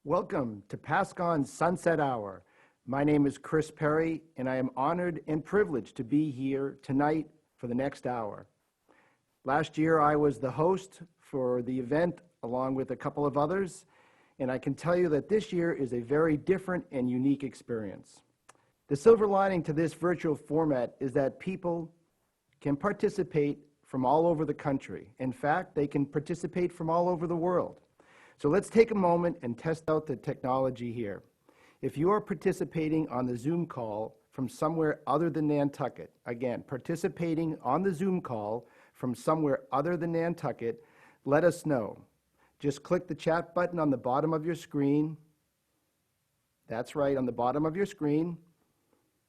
Welcome to PASCON Sunset Hour. My name is Chris Perry, and I am honored and privileged to be here tonight for the next hour. Last year, I was the host for the event along with a couple of others, and I can tell you that this year is a very different and unique experience. The silver lining to this virtual format is that people can participate from all over the country. In fact, they can participate from all over the world. So let's take a moment and test out the technology here. If you are participating on the Zoom call from somewhere other than Nantucket, again, participating on the Zoom call from somewhere other than Nantucket, let us know. Just click the chat button on the bottom of your screen. That's right, on the bottom of your screen.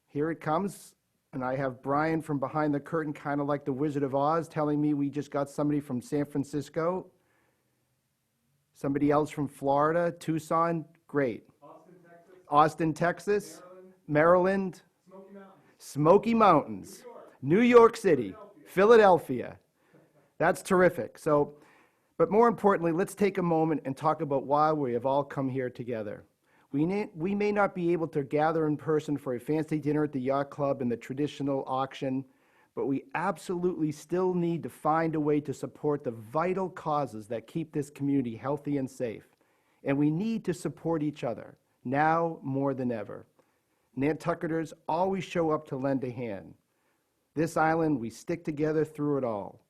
Here it comes, and I have Brian from behind the curtain, kind of like the Wizard of Oz, telling me we just got somebody from San Francisco. Somebody else from Florida, Tucson, great. Austin, Texas. Maryland. Smoky Mountains. New York City. Philadelphia. That's terrific. So, but more importantly, let's take a moment and talk about why we have all come here together. We may not be able to gather in person for a fancy dinner at the yacht club and the traditional auction, but we absolutely still need to find a way to support the vital causes that keep this community healthy and safe. And we need to support each other, now more than ever. Nantucketers always show up to lend a hand. This island, we stick together through it all.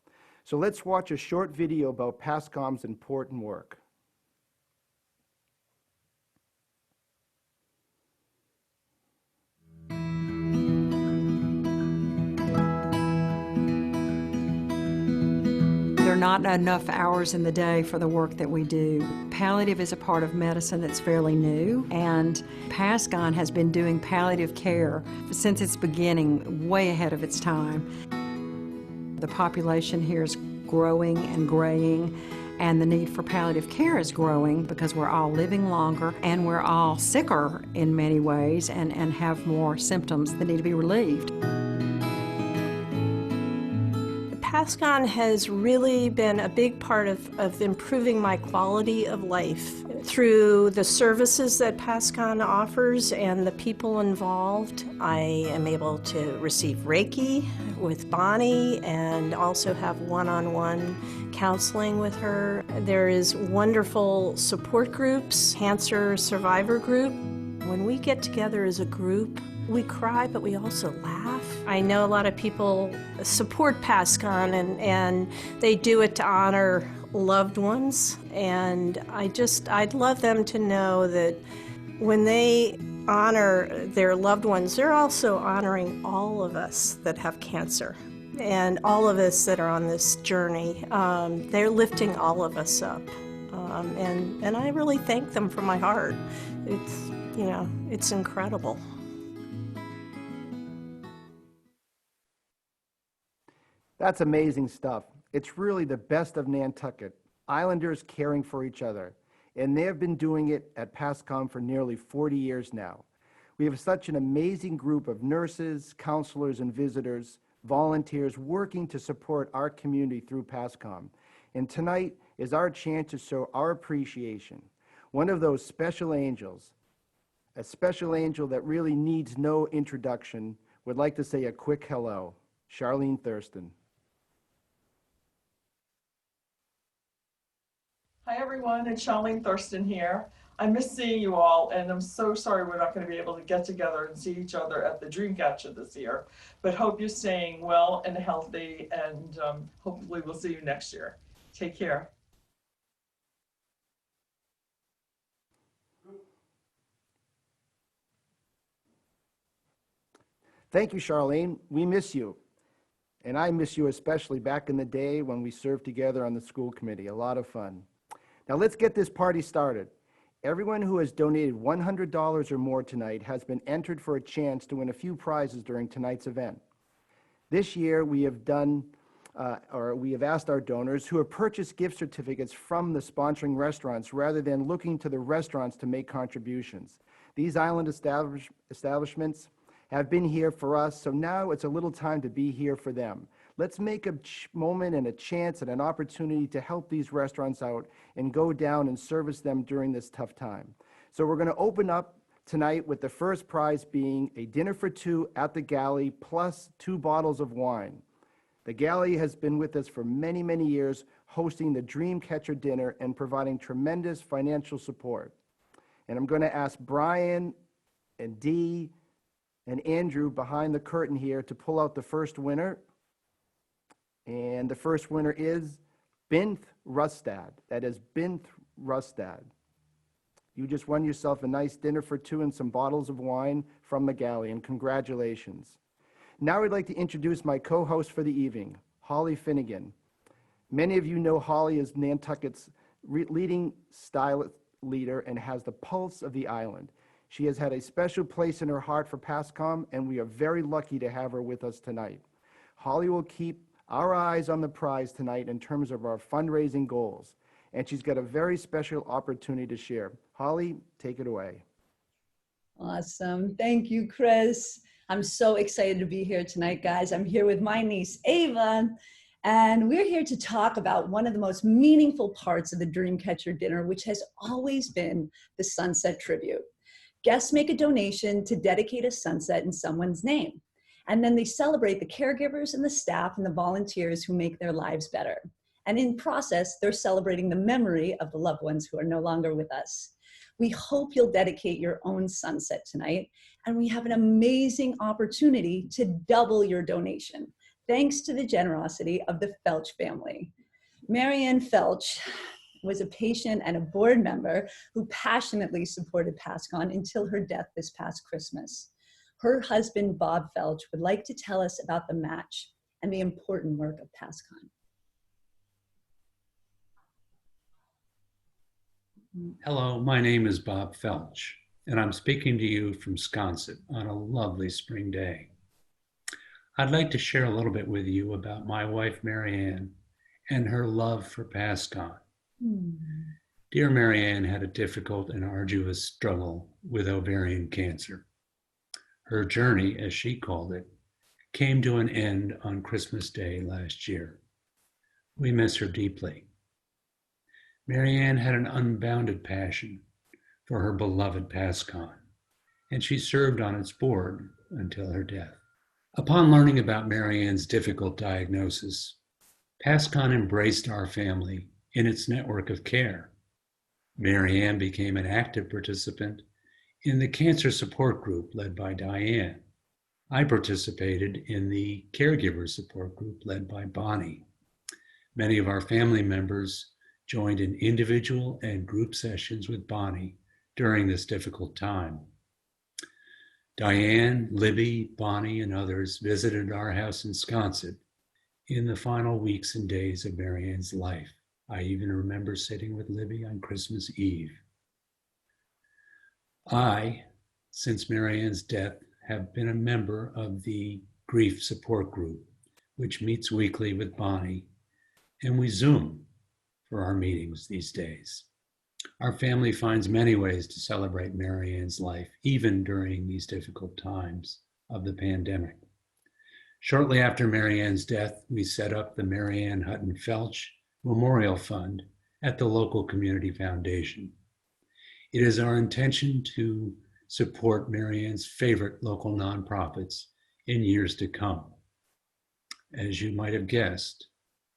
So let's watch a short video about PASCON's important work. There are not enough hours in the day for the work that we do. Palliative is a part of medicine that's fairly new, and PASCON has been doing palliative care since its beginning, way ahead of its time. The population here is growing and graying, and the need for palliative care is growing because we're all living longer and we're all sicker in many ways and have more symptoms that need to be relieved. PASCON has really been a big part of improving my quality of life through the services that PASCON offers and the people involved. I am able to receive Reiki with Bonnie and also have one-on-one counseling with her. There is wonderful support groups, cancer survivor group. When we get together as a group, we cry, but we also laugh. I know a lot of people support PASCON and they do it to honor loved ones. And I'd love them to know that when they honor their loved ones, they're also honoring all of us that have cancer and all of us that are on this journey. They're lifting all of us up. And I really thank them from my heart. It's incredible. That's amazing stuff. It's really the best of Nantucket, islanders caring for each other. And they have been doing it at PASCON for nearly 40 years now. We have such an amazing group of nurses, counselors, and visitors, volunteers working to support our community through PASCON. And tonight is our chance to show our appreciation. One of those special angels, a special angel that really needs no introduction, would like to say a quick hello. Charlene Thurston. Hi everyone, it's Charlene Thurston here. I miss seeing you all, and I'm so sorry we're not going to be able to get together and see each other at the Dreamcatcher this year, but hope you're staying well and healthy, and hopefully we'll see you next year. Take care. Thank you, Charlene. We miss you. And I miss you especially back in the day when we served together on the school committee. A lot of fun. Now let's get this party started. Everyone who has donated $100 or more tonight has been entered for a chance to win a few prizes during tonight's event. This year we have asked our donors who have purchased gift certificates from the sponsoring restaurants rather than looking to the restaurants to make contributions. These island establishments have been here for us, so now it's a little time to be here for them. Let's make a moment and a chance and an opportunity to help these restaurants out and go down and service them during this tough time. So we're going to open up tonight with the first prize being a dinner for two at the galley plus 2 bottles of wine. The galley has been with us for many, many years, hosting the Dreamcatcher dinner and providing tremendous financial support. And I'm going to ask Brian and Dee and Andrew behind the curtain here to pull out the first winner. And the first winner is Bint Rustad. That is Bint Rustad. You just won yourself a nice dinner for two and some bottles of wine from the galley, and congratulations. Now I'd like to introduce my co-host for the evening, Holly Finnegan. Many of you know Holly as Nantucket's leading stylist leader and has the pulse of the island. She has had a special place in her heart for PASCON, and we are very lucky to have her with us tonight. Holly will keep our eyes on the prize tonight in terms of our fundraising goals, and she's got a very special opportunity to share. Holly, take it away. Awesome. Thank you, Chris. I'm so excited to be here tonight, guys. I'm here with my niece, Ava, and we're here to talk about one of the most meaningful parts of the Dreamcatcher dinner, which has always been the sunset tribute. Guests make a donation to dedicate a sunset in someone's name, and then they celebrate the caregivers and the staff and the volunteers who make their lives better. And in process, they're celebrating the memory of the loved ones who are no longer with us. We hope you'll dedicate your own sunset tonight, and we have an amazing opportunity to double your donation, thanks to the generosity of the Felch family. Marianne Felch was a patient and a board member who passionately supported PASCON until her death this past Christmas. Her husband, Bob Felch, would like to tell us about the match and the important work of PASCON. Hello, my name is Bob Felch, and I'm speaking to you from Sconset on a lovely spring day. I'd like to share a little bit with you about my wife, Marianne, and her love for PASCON. Dear Marianne had a difficult and arduous struggle with ovarian cancer. Her journey, as she called it, came to an end on Christmas Day last year. We miss her deeply. Marianne had an unbounded passion for her beloved PASCON, and she served on its board until her death. Upon learning about Marianne's difficult diagnosis, PASCON embraced our family in its network of care. Marianne became an active participant in the cancer support group led by Diane. I participated in the caregiver support group led by Bonnie. Many of our family members joined in individual and group sessions with Bonnie during this difficult time. Diane, Libby, Bonnie, and others visited our house in Sconset in the final weeks and days of Marianne's life. I even remember sitting with Libby on Christmas Eve. I, since Marianne's death, have been a member of the grief support group, which meets weekly with Bonnie, and we Zoom for our meetings these days. Our family finds many ways to celebrate Marianne's life, even during these difficult times of the pandemic. Shortly after Marianne's death, we set up the Marianne Hutton Felch Memorial Fund at the local community foundation. It is our intention to support Marianne's favorite local nonprofits in years to come. As you might have guessed,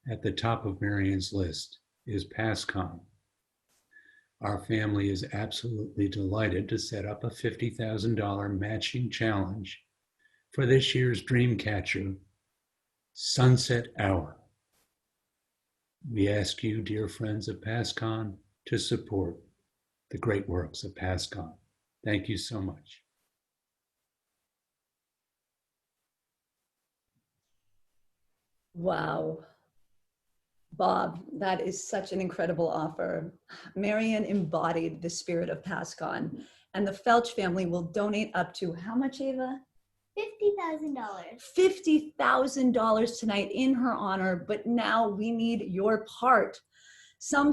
at the top of Marianne's list is PASCON. Our family is absolutely delighted to set up a $50,000 matching challenge for this year's Dreamcatcher Sunset Hour. We ask you, dear friends of PASCON, to support the great works of PASCON. Thank you so much. Wow. Bob, that is such an incredible offer. Marianne embodied the spirit of PASCON, and the Felch family will donate up to how much, Ava? $50,000. $50,000 tonight in her honor, but now we need your part. Some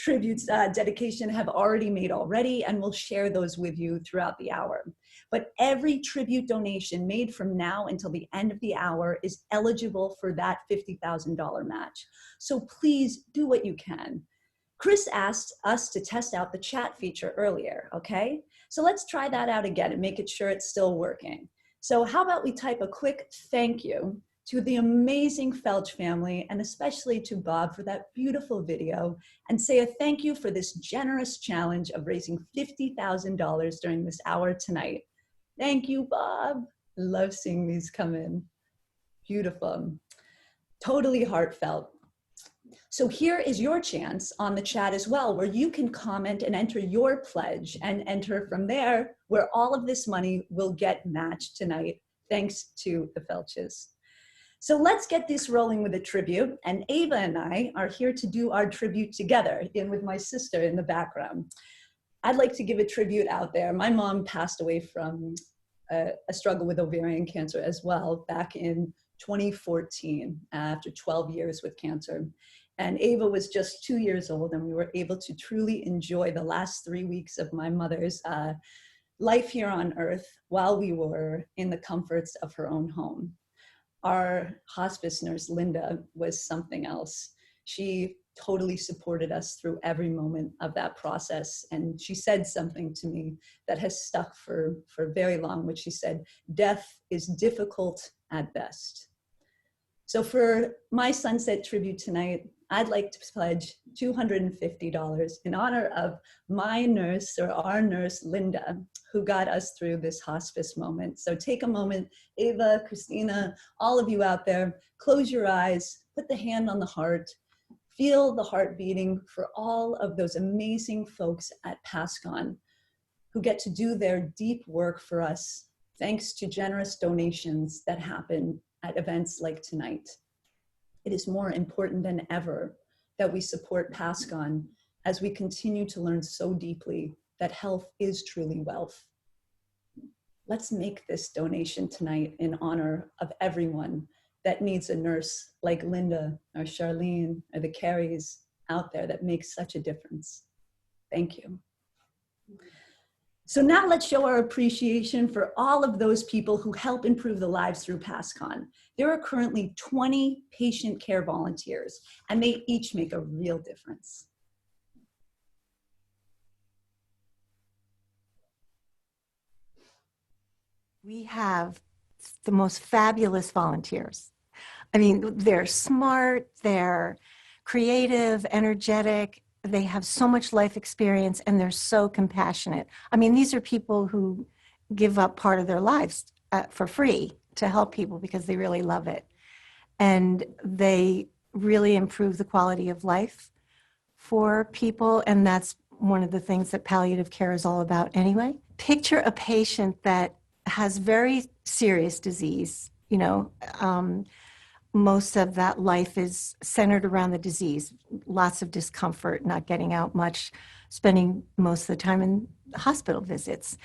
tributes dedication have already made already, and we'll share those with you throughout the hour. But every tribute donation made from now until the end of the hour is eligible for that $50,000 match. So please do what you can. Chris asked us to test out the chat feature earlier, okay? So let's try that out again and make it sure it's still working. So how about we type a quick thank you to the amazing Felch family, and especially to Bob for that beautiful video, and say a thank you for this generous challenge of raising $50,000 during this hour tonight. Thank you, Bob. Love seeing these come in. Beautiful. Totally heartfelt. So here is your chance on the chat as well, where you can comment and enter your pledge, and enter from there where all of this money will get matched tonight, thanks to the Felches. So let's get this rolling with a tribute, and Ava and I are here to do our tribute together, in with my sister in the background. I'd like to give a tribute out there. My mom passed away from a struggle with ovarian cancer as well back in 2014 after 12 years with cancer. And Ava was just 2 years old, and we were able to truly enjoy the last 3 weeks of my mother's life here on earth while we were in the comforts of her own home. Our hospice nurse, Linda, was something else. She totally supported us through every moment of that process. And she said something to me that has stuck for very long, which she said, "Death is difficult at best." So for my sunset tribute tonight, I'd like to pledge $250 in honor of my nurse, or our nurse, Linda, who got us through this hospice moment. So take a moment, Ava, Christina, all of you out there, close your eyes, put the hand on the heart, feel the heart beating for all of those amazing folks at PASCON who get to do their deep work for us, thanks to generous donations that happen at events like tonight. It is more important than ever that we support PASCON as we continue to learn so deeply that health is truly wealth. Let's make this donation tonight in honor of everyone that needs a nurse like Linda or Charlene or the Carries out there that makes such a difference. Thank you. So now let's show our appreciation for all of those people who help improve the lives through PASCON. There are currently 20 patient care volunteers, and they each make a real difference. We have the most fabulous volunteers. I mean, they're smart, they're creative, energetic, they have so much life experience, and they're so compassionate. I mean, these are people who give up part of their lives for free to help people because they really love it. And they really improve the quality of life for people, and that's one of the things that palliative care is all about anyway. Picture a patient that has very serious disease, you know, most of that life is centered around the disease, lots of discomfort, not getting out much, spending most of the time in hospital visits.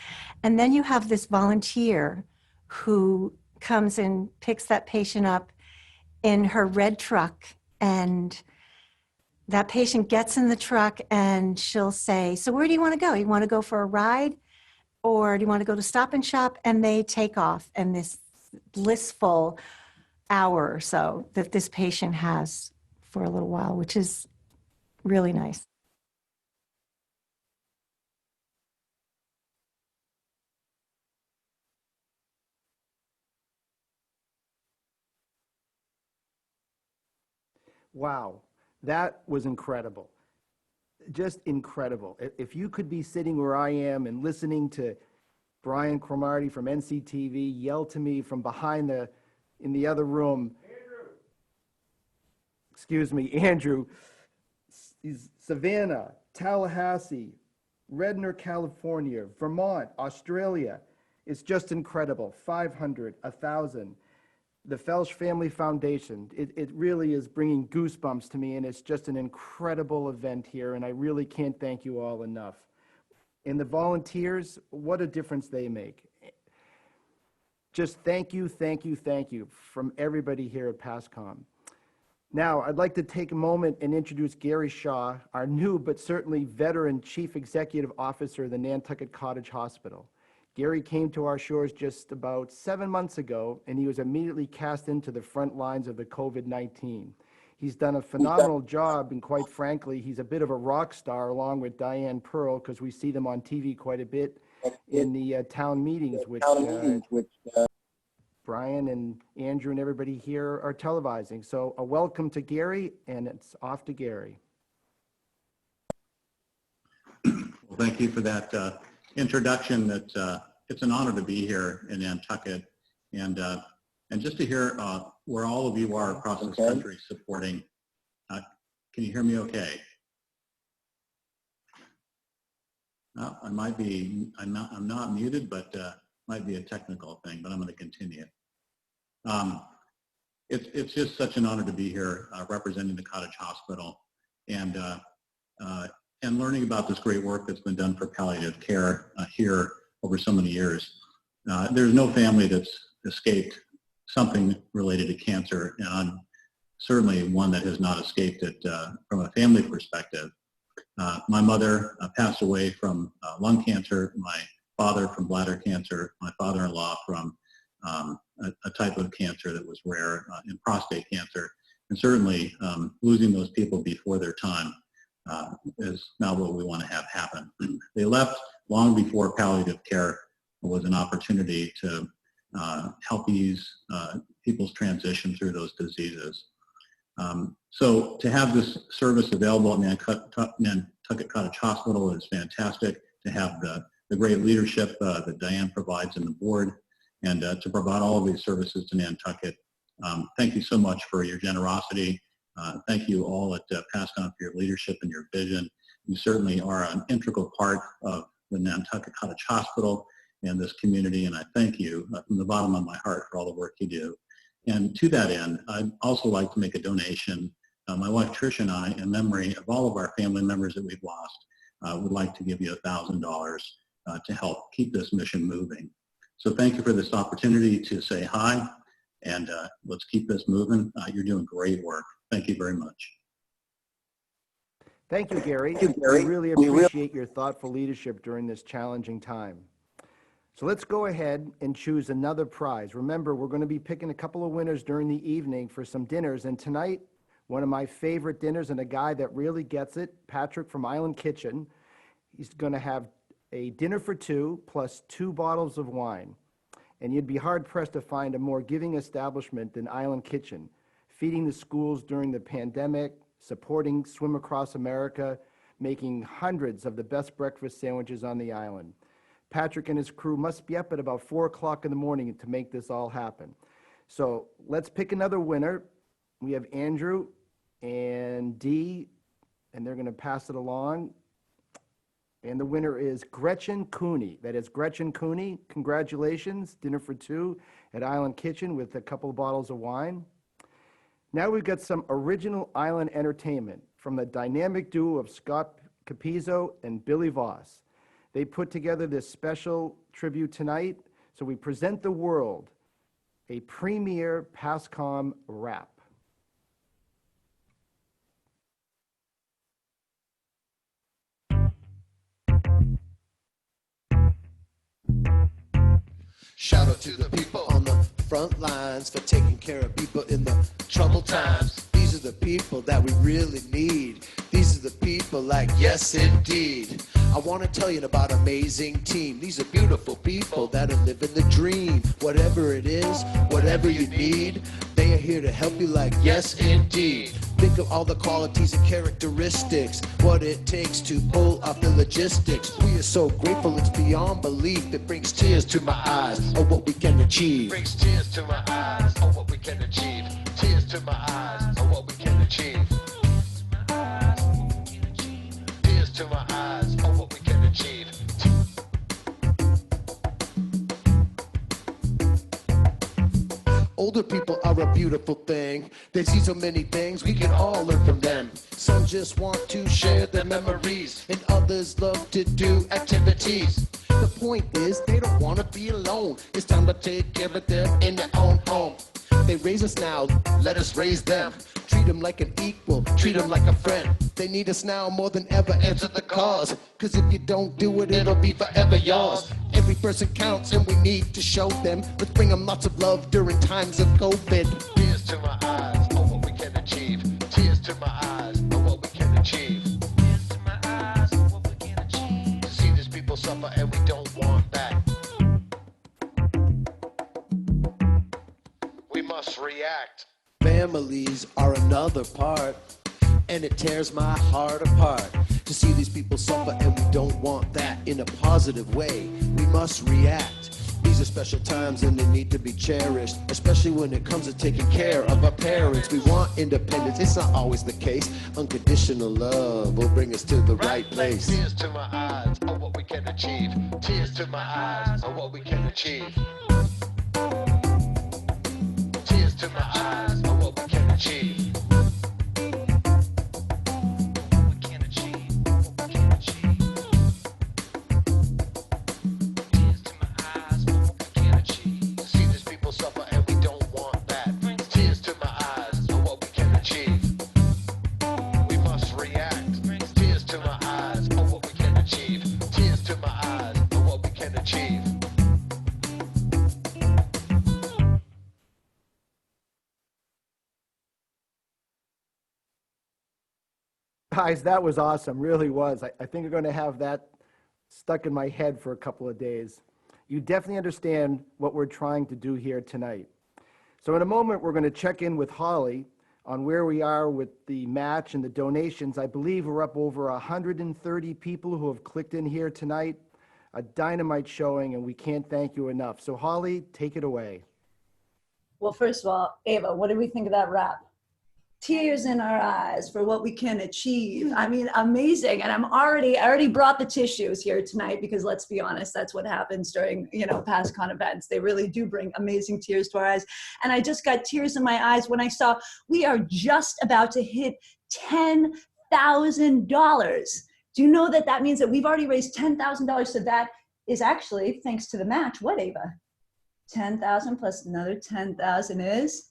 And then you have this volunteer who comes and picks that patient up in her red truck, and that patient gets in the truck and she'll say, "So where do you want to go? You want to go for a ride? Or do you want to go to Stop and Shop?" And they take off, and this blissful hour or so that this patient has for a little while, which is really nice. Wow, that was incredible. Just incredible. If you could be sitting where I am and listening to Brian Cromartie from NCTV yell to me from behind in the other room, Andrew, Savannah, Tallahassee, Redner, California, Vermont, Australia. It's just incredible. 500, 1,000. The Felch Family Foundation, it really is bringing goosebumps to me, and it's just an incredible event here, and I really can't thank you all enough. And the volunteers, what a difference they make. Just thank you, thank you, thank you from everybody here at PASCON. Now, I'd like to take a moment and introduce Gary Shaw, our new but certainly veteran Chief Executive Officer of the Nantucket Cottage Hospital. Gary came to our shores just about 7 months ago, and he was immediately cast into the front lines of the COVID-19. He's done a phenomenal job, and quite frankly, he's a bit of a rock star along with Diane Pearl, because we see them on TV quite a bit in the town meetings, which Brian and Andrew and everybody here are televising. So a welcome to Gary, and it's off to Gary. Well, thank you for that introduction. It's an honor to be here in Nantucket, and just to hear where all of you are across this country supporting. Can you hear me okay? No, I'm not muted, but might be a technical thing, but I'm going to continue. It's just such an honor to be here representing the Cottage Hospital and learning about this great work that's been done for palliative care here over so many years. There's no family that's escaped something related to cancer, and I'm certainly one that has not escaped it from a family perspective. My mother passed away from lung cancer, my father from bladder cancer, my father-in-law from a type of cancer that was rare in prostate cancer, and certainly losing those people before their time is not what we want to have happen. They left long before palliative care was an opportunity to help ease people's transition through those diseases. So to have this service available at Nantucket Cottage Hospital is fantastic. To have the great leadership that Diane provides in the board, and to provide all of these services to Nantucket. Thank you so much for your generosity. Thank you all at PASCON for your leadership and your vision. You certainly are an integral part of the Nantucket Cottage Hospital and this community, and I thank you from the bottom of my heart for all the work you do. And to that end, I'd also like to make a donation. My wife Trish and I, in memory of all of our family members that we've lost, would like to give you $1,000 to help keep this mission moving. So thank you for this opportunity to say hi, and let's keep this moving. You're doing great work. Thank you very much. Thank you, Gary. We really appreciate your thoughtful leadership during this challenging time. So let's go ahead and choose another prize. Remember, we're going to be picking a couple of winners during the evening for some dinners. And tonight, one of my favorite dinners, and a guy that really gets it, Patrick from Island Kitchen. He's going to have a dinner for two plus 2 bottles of wine. And you'd be hard-pressed to find a more giving establishment than Island Kitchen, feeding the schools during the pandemic, supporting Swim Across America, making hundreds of the best breakfast sandwiches on the island. Patrick and his crew must be up at about 4 o'clock in the morning to make this all happen. So let's pick another winner. We have Andrew and Dee, and they're going to pass it along. And the winner is Gretchen Cooney. That is Gretchen Cooney. Congratulations. Dinner for 2 at Island Kitchen with a couple of bottles of wine. Now we've got some original island entertainment from the dynamic duo of Scott Capizzo and Billy Voss. They put together this special tribute tonight, so we present the world a premier PASCON rap. Shout out to the people on the front lines for taking care of people in the troubled times. These are the people that we really need. These are the people like, yes, indeed. I want to tell you about an amazing team. These are beautiful people that are living the dream. Whatever it is, whatever you need, they are here to help you like, yes, indeed. Think of all the qualities and characteristics, what it takes to pull off the logistics. We are so grateful, it's beyond belief. It brings tears to my eyes of what we can achieve. Brings tears to my eyes of what we can achieve. Tears to my eyes of what we can achieve. Tears to my eyes of what we can achieve. Older people are a beautiful thing. They see so many things, we can all learn from them. Some just want to share their memories, and others love to do activities. The point is, they don't want to be alone. It's time to take care of them in their own home. They raise us now, let us raise them. Treat them like an equal, treat them like a friend. They need us now more than ever, answer the cause. Cause if you don't do it, it'll be forever yours. Every person counts and we need to show them. Let's bring them lots of love during times of COVID. Tears to my eyes, oh what we can achieve. to my eyes of what we can achieve. Tears to my eyes of what we can achieve. To see these people suffer and we don't want that. We must react. Families are another part, and it tears my heart apart to see these people suffer, and we don't want that. In a positive way, we must react. These are special times and they need to be cherished, especially when it comes to taking care of our parents. We want independence, it's not always the case. Unconditional love will bring us to the right place. Tears to my eyes of what we can achieve. Tears to my eyes of what we can achieve. Tears to my eyes of what we can achieve. Suffer and we don't want that. Tears to my eyes of what we can achieve. We must react. Tears to my eyes of what we can achieve. Tears to my eyes of what we can achieve. Guys, that was awesome, really was. I think I'm going to have that stuck in my head for a couple of days. You definitely understand what we're trying to do here tonight. So in a moment, we're going to check in with Holly on where we are with the match and the donations. I believe we're up over 130 people who have clicked in here tonight. A dynamite showing, and we can't thank you enough. So Holly, take it away. Well, first of all, Ava, what did we think of that rap? Tears in our eyes for what we can achieve. I mean, amazing. And I already brought the tissues here tonight because let's be honest, that's what happens during, PASCON events. They really do bring amazing tears to our eyes. And I just got tears in my eyes when I saw we are just about to hit $10,000. Do you know that that means that we've already raised $10,000? So that is actually, thanks to the match, what, Ava? 10,000 plus another 10,000 is?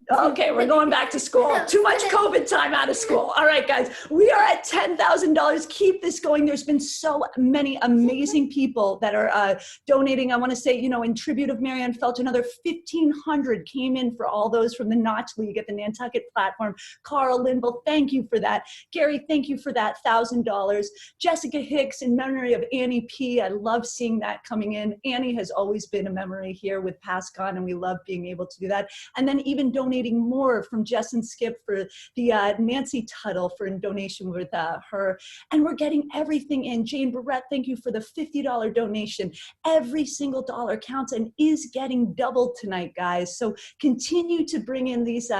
Okay, we're going back to school. Too much COVID time out of school. All right, guys, we are at $10,000. Keep this going. There's been so many amazing people that are donating. I want to say, in tribute of Marianne Felch, another 1,500 came in for all ththose from the Notch League at the Nantucket platform. Carl Linville, thank you for that. Gary, thank you for that $1,000. Jessica Hicks, in memory of Annie P. I love seeing that coming in. Annie has always been a memory here with PASCON, and we love being able to do that. And then even donating more from Jess and Skip for the Nancy Tuttle for a donation with her. And we're getting everything in. Jane Barrett, thank you for the $50 donation. Every single dollar counts and is getting doubled tonight, guys. So continue to bring in these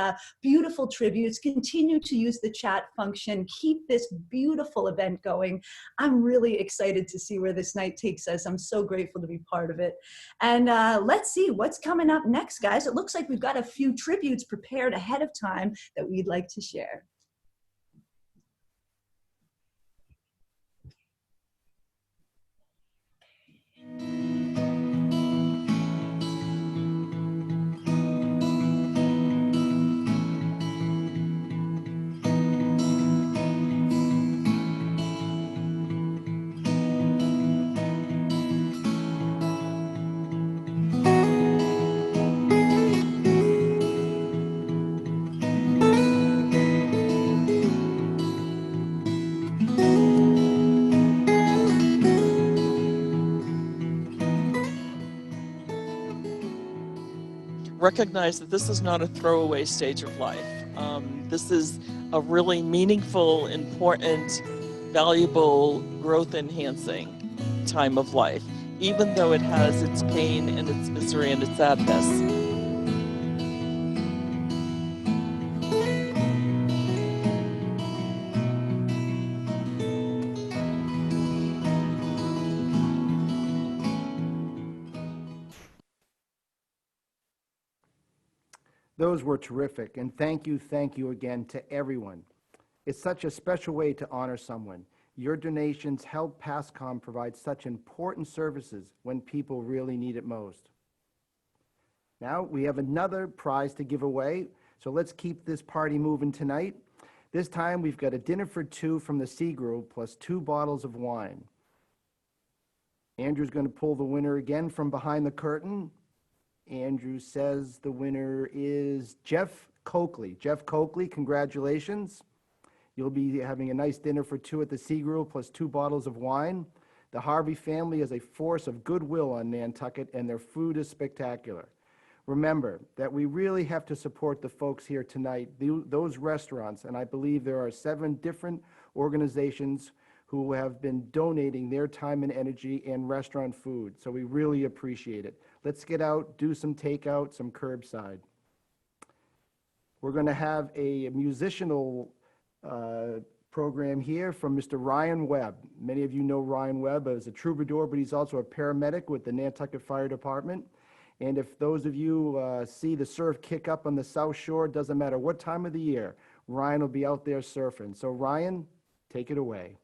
beautiful tributes. Continue to use the chat function. Keep this beautiful event going. I'm really excited to see where this night takes us. I'm so grateful to be part of it. And let's see what's coming up next, guys. It looks like we've got a few tributes prepared ahead of time that we'd like to share. Recognize that this is not a throwaway stage of life. This is a really meaningful, important, valuable, growth-enhancing time of life, even though it has its pain and its misery and its sadness. Those were terrific, and thank you again to everyone. It's such a special way to honor someone. Your donations help PASCON provide such important services when people really need it most. Now, we have another prize to give away, so let's keep this party moving tonight. This time, we've got a dinner for two from the C Group, plus 2 bottles of wine. Andrew's going to pull the winner again from behind the curtain. Andrew says the winner is Jeff Coakley. Jeff Coakley, congratulations. You'll be having a nice dinner for two at the Sea Grill plus 2 bottles of wine. The Harvey family is a force of goodwill on Nantucket, and their food is spectacular. Remember that we really have to support the folks here tonight, those restaurants, and I believe there are 7 different organizations who have been donating their time and energy and restaurant food, so we really appreciate it. Let's get out, do some takeout, some curbside. We're going to have a musical program here from Mr. Ryan Webb. Many of you know Ryan Webb as a troubadour, but he's also a paramedic with the Nantucket Fire Department. And if those of you see the surf kick up on the South Shore, doesn't matter what time of the year, Ryan will be out there surfing. So Ryan, take it away.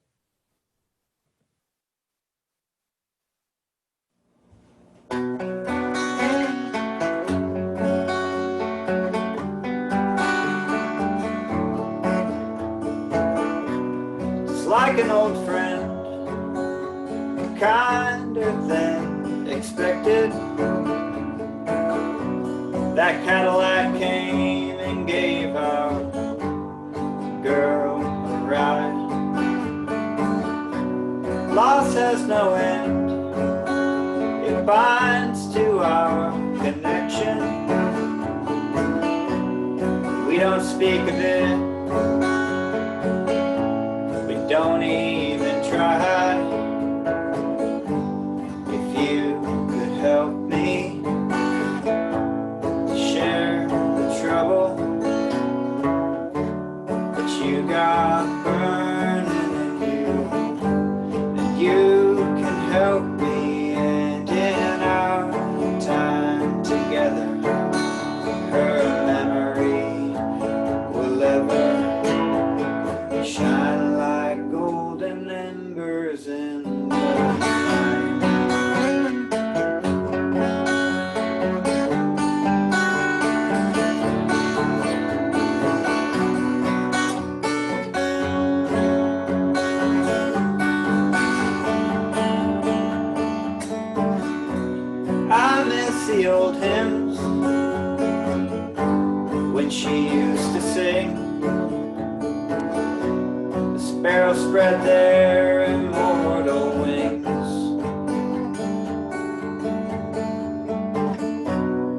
It's like an old friend, kinder than expected. That Cadillac came and gave our girl a ride. Loss has no end, it binds to our connection. We don't speak of it, we don't even try. If you could help me share the trouble that you got burning in you, and you can help me, and in our time together, her memory will ever shine like golden embers in the night. I miss the old hymns when she used to sing. The sparrows spread their immortal wings,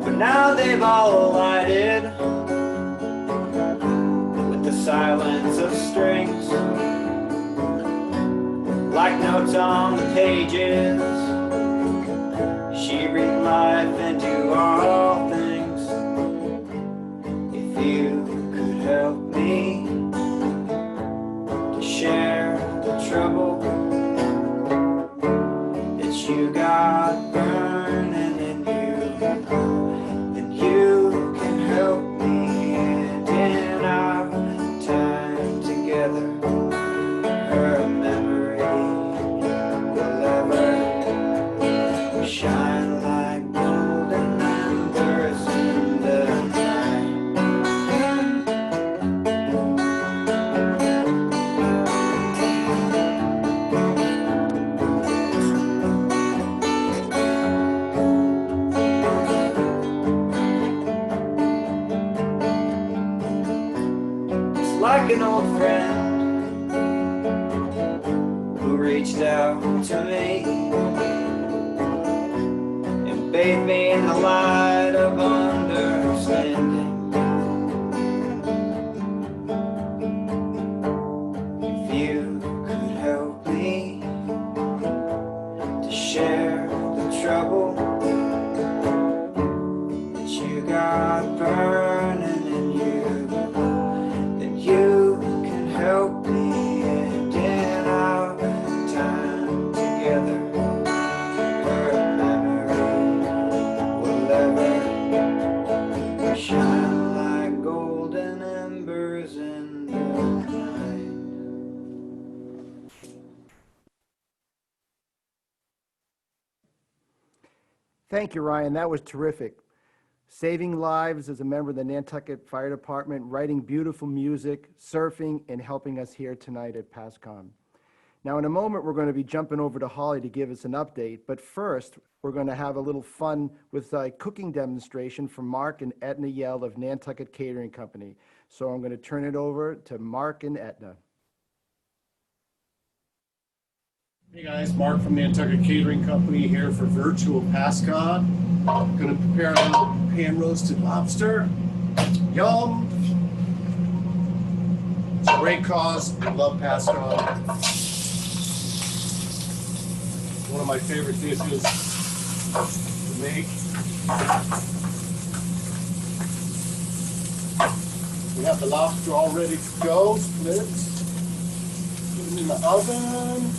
but now they've all alighted with the silence of strings, like notes on the pages. She breathed life into all things. If you could help me to share the trouble that you got burning in you, then you can help me, and in our time together, her memory will ever shine like golden embers in the night. It's like an old friend who reached out to me, bathe me in the light of understanding. If you could help me to share the trouble that you got burning in you, then you can help me, and in our time together, shine like golden embers in the night. Thank you, Ryan. That was terrific. Saving lives as a member of the Nantucket Fire Department, writing beautiful music, surfing, and helping us here tonight at PASCON. Now, in a moment, we're going to be jumping over to Holly to give us an update, but first, we're going to have a little fun with a cooking demonstration from Mark and Etna Yell of Nantucket Catering Company. So I'm going to turn it over to Mark and Etna. Hey guys, Mark from Nantucket Catering Company here for virtual PASCON. I'm going to prepare a little pan-roasted lobster. Yum! It's a great cause. I love PASCON. One of my favorite dishes to make. We have the lobster all ready to go, split. Put them in the oven.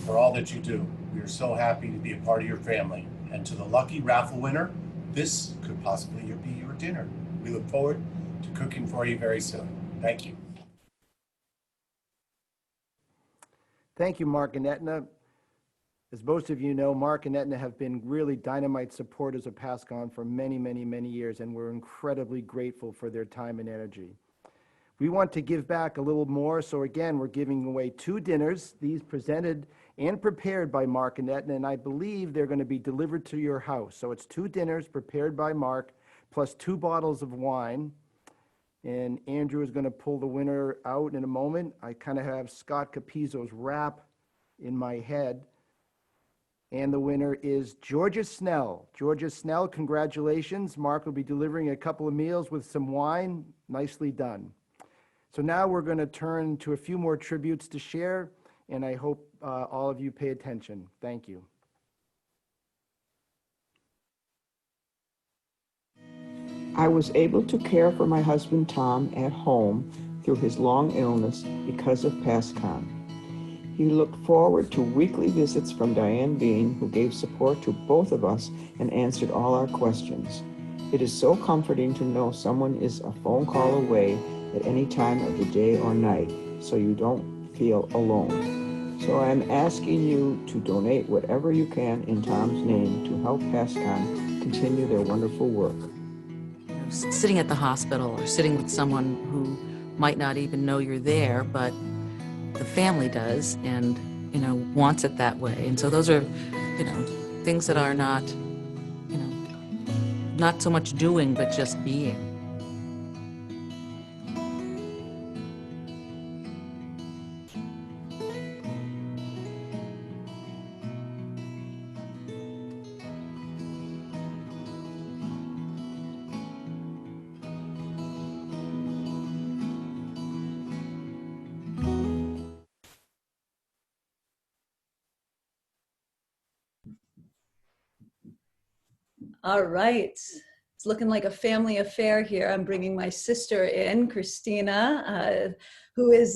For all that you do, we are so happy to be a part of your family. And to the lucky raffle winner, this could possibly be your dinner. We look forward to cooking for you very soon. Thank you. Thank you, Mark and Etna. As most of you know, Mark and Etna have been really dynamite supporters of PASCON for many, many, many years, and we're incredibly grateful for their time and energy. We want to give back a little more, so again, we're giving away 2 dinners, these presented and prepared by Mark and Etna, and I believe they're going to be delivered to your house. So it's 2 dinners prepared by Mark, plus 2 bottles of wine. And Andrew is going to pull the winner out in a moment. I kind of have Scott Capizzo's rap in my head. And the winner is Georgia Snell. Georgia Snell, congratulations. Mark will be delivering a couple of meals with some wine. Nicely done. So now we're going to turn to a few more tributes to share, and I hope all of you pay attention. Thank you. I was able to care for my husband Tom at home through his long illness because of PASCON. He looked forward to weekly visits from Diane Bean, who gave support to both of us and answered all our questions. It is so comforting to know someone is a phone call away at any time of the day or night, so you don't feel alone. So I'm asking you to donate whatever you can in Tom's name to help PASCON continue their wonderful work. Sitting at the hospital or sitting with someone who might not even know you're there, but the family does and, wants it that way. And so those are, things that are not, not so much doing, but just being. All right. It's looking like a family affair here. I'm bringing my sister in, Christina, who has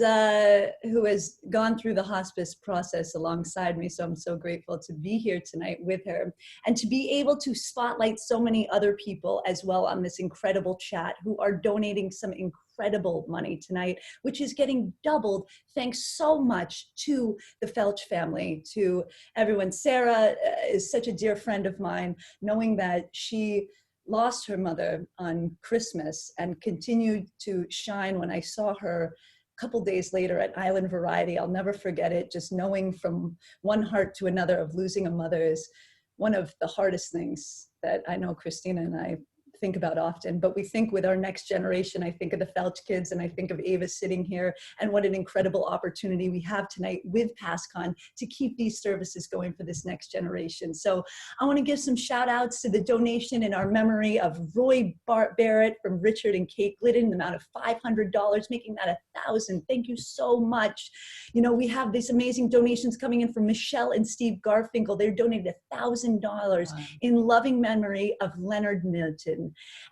gone through the hospice process alongside me. So I'm so grateful to be here tonight with her and to be able to spotlight so many other people as well on this incredible chat who are donating some incredible money tonight, which is getting doubled thanks so much to the Felch family, to everyone. Sarah is such a dear friend of mine, knowing that she lost her mother on Christmas and continued to shine when I saw her a couple days later at Island Variety. I'll never forget it. Just knowing from one heart to another of losing a mother is one of the hardest things that I know Christina and I think about often. But we think with our next generation, I think of the Felch kids and I think of Ava sitting here, and what an incredible opportunity we have tonight with PASCON to keep these services going for this next generation. So I want to give some shout outs to the donation in our memory of Roy Barrett from Richard and Kate Glidden, the amount of $500, making that $1,000. Thank you so much. We have these amazing donations coming in from Michelle and Steve Garfinkel. They're donated $1,000 in loving memory of Leonard Milton.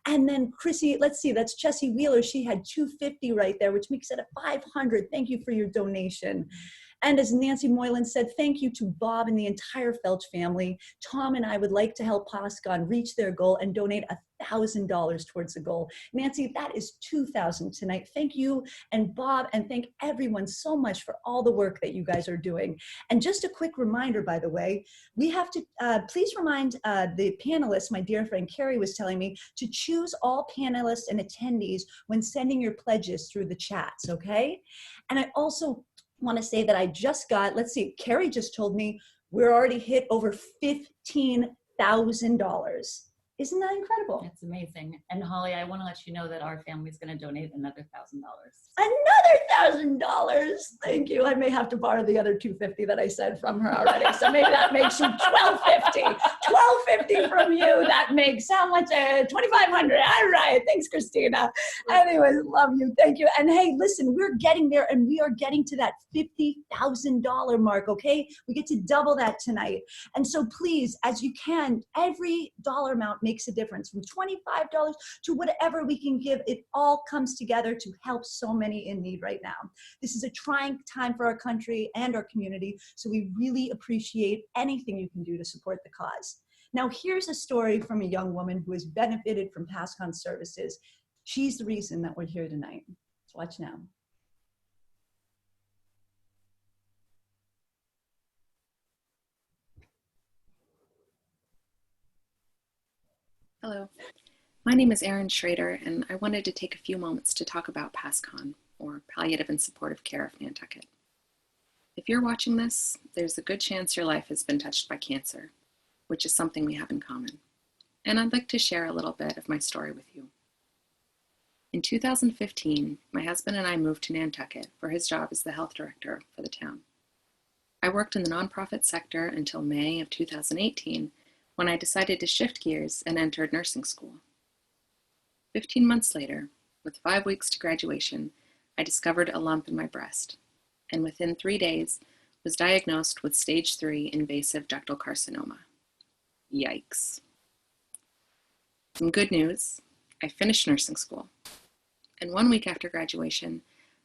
And then Chrissy, let's see, that's Chessie Wheeler. She had $250 right there, which makes it $500. Thank you for your donation. And as Nancy Moylan said, thank you to Bob and the entire Felch family. Tom and I would like to help PASCON reach their goal and donate towards the goal. Nancy, that is $2,000 tonight. Thank you and Bob, and thank everyone so much for all the work that you guys are doing. And just a quick reminder, by the way, we have to, please remind the panelists, my dear friend Carrie was telling me, to choose all panelists and attendees when sending your pledges through the chats, okay? And I also want to say that I just got, let's see, Carrie just told me we're already hit over $15,000. Isn't that incredible? That's amazing. And Holly, I want to let you know that our family is going to donate another $1,000. Another $1,000. Thank you. I may have to borrow the other $250 that I said from her already. So maybe that makes you $1,250. $1,250 from you. That makes how much? $2,500. All right. Thanks, Christina. Anyways, love you. Thank you. And hey, listen, we're getting there, and we are getting to that $50,000 mark. Okay, we get to double that tonight. And so please, as you can, every dollar amount makes a difference, from $25 to whatever we can give. It all comes together to help so many in need right now. This is a trying time for our country and our community, so we really appreciate anything you can do to support the cause. Now, here's a story from a young woman who has benefited from PASCON services. She's the reason that we're here tonight. Let's watch now. Hello, my name is Erin Schrader, and I wanted to take a few moments to talk about PASCON, or Palliative and Supportive Care of Nantucket. If you're watching this, there's a good chance your life has been touched by cancer, which is something we have in common. And I'd like to share a little bit of my story with you. In 2015, my husband and I moved to Nantucket for his job as the health director for the town. I worked in the nonprofit sector until May of 2018, when I decided to shift gears and entered nursing school. 15 months later, with 5 weeks to graduation, I discovered a lump in my breast, and within 3 days was diagnosed with stage 3 invasive ductal carcinoma. Yikes. Some good news, I finished nursing school, and 1 week after graduation,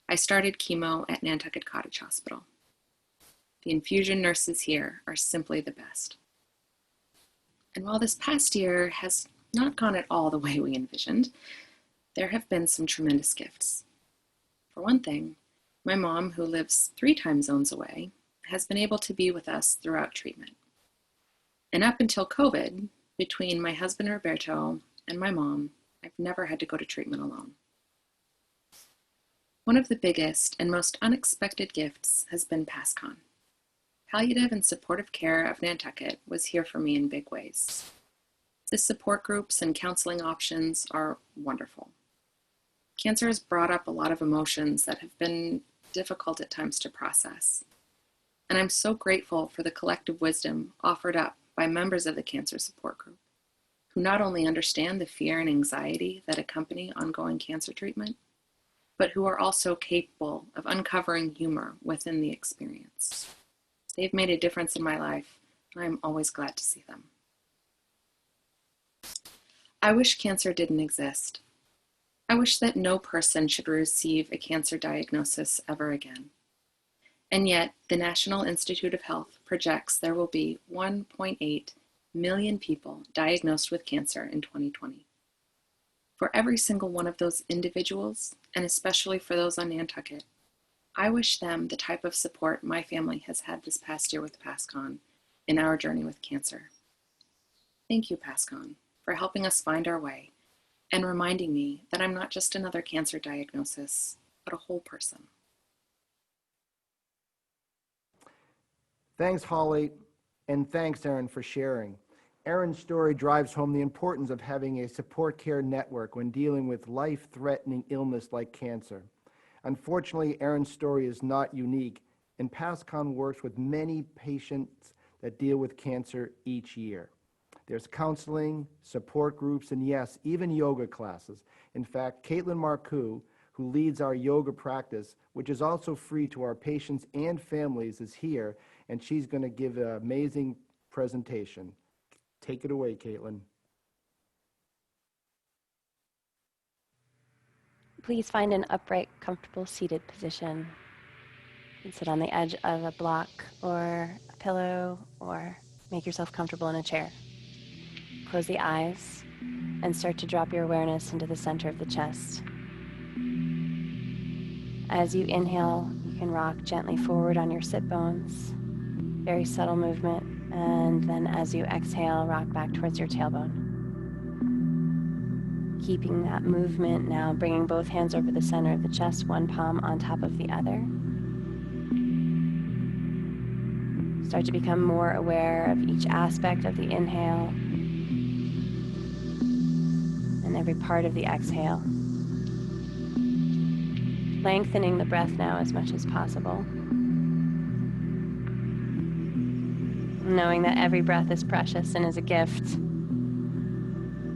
I started chemo at Nantucket Cottage Hospital. The infusion nurses here are simply the best. And while this past year has not gone at all the way we envisioned, there have been some tremendous gifts. For one thing, my mom, who lives 3 time zones away, has been able to be with us throughout treatment. And up until COVID, between my husband Roberto and my mom, I've never had to go to treatment alone. One of the biggest and most unexpected gifts has been PASCON. Palliative and Supportive Care of Nantucket was here for me in big ways. The support groups and counseling options are wonderful. Cancer has brought up a lot of emotions that have been difficult at times to process. And I'm so grateful for the collective wisdom offered up by members of the cancer support group, who not only understand the fear and anxiety that accompany ongoing cancer treatment, but who are also capable of uncovering humor within the experience. They've made a difference in my life, and I'm always glad to see them. I wish cancer didn't exist. I wish that no person should receive a cancer diagnosis ever again. And yet, the National Institute of Health projects there will be 1.8 million people diagnosed with cancer in 2020. For every single one of those individuals, and especially for those on Nantucket, I wish them the type of support my family has had this past year with PASCON in our journey with cancer. Thank you, PASCON, for helping us find our way and reminding me that I'm not just another cancer diagnosis, but a whole person. Thanks, Holly, and thanks, Erin, for sharing. Erin's story drives home the importance of having a support care network when dealing with life-threatening illness like cancer. Unfortunately, Erin's story is not unique, and PASCON works with many patients that deal with cancer each year. There's counseling, support groups, and yes, even yoga classes. In fact, Caitlin Marcoux, who leads our yoga practice, which is also free to our patients and families, is here, and she's going to give an amazing presentation. Take it away, Caitlin. Please find an upright, comfortable seated position. You can sit on the edge of a block or a pillow, or make yourself comfortable in a chair. Close the eyes and start to drop your awareness into the center of the chest. As you inhale, you can rock gently forward on your sit bones, very subtle movement, and then as you exhale, rock back towards your tailbone. Keeping that movement now, bringing both hands over the center of the chest, one palm on top of the other. Start to become more aware of each aspect of the inhale and every part of the exhale. Lengthening the breath now as much as possible. Knowing that every breath is precious and is a gift.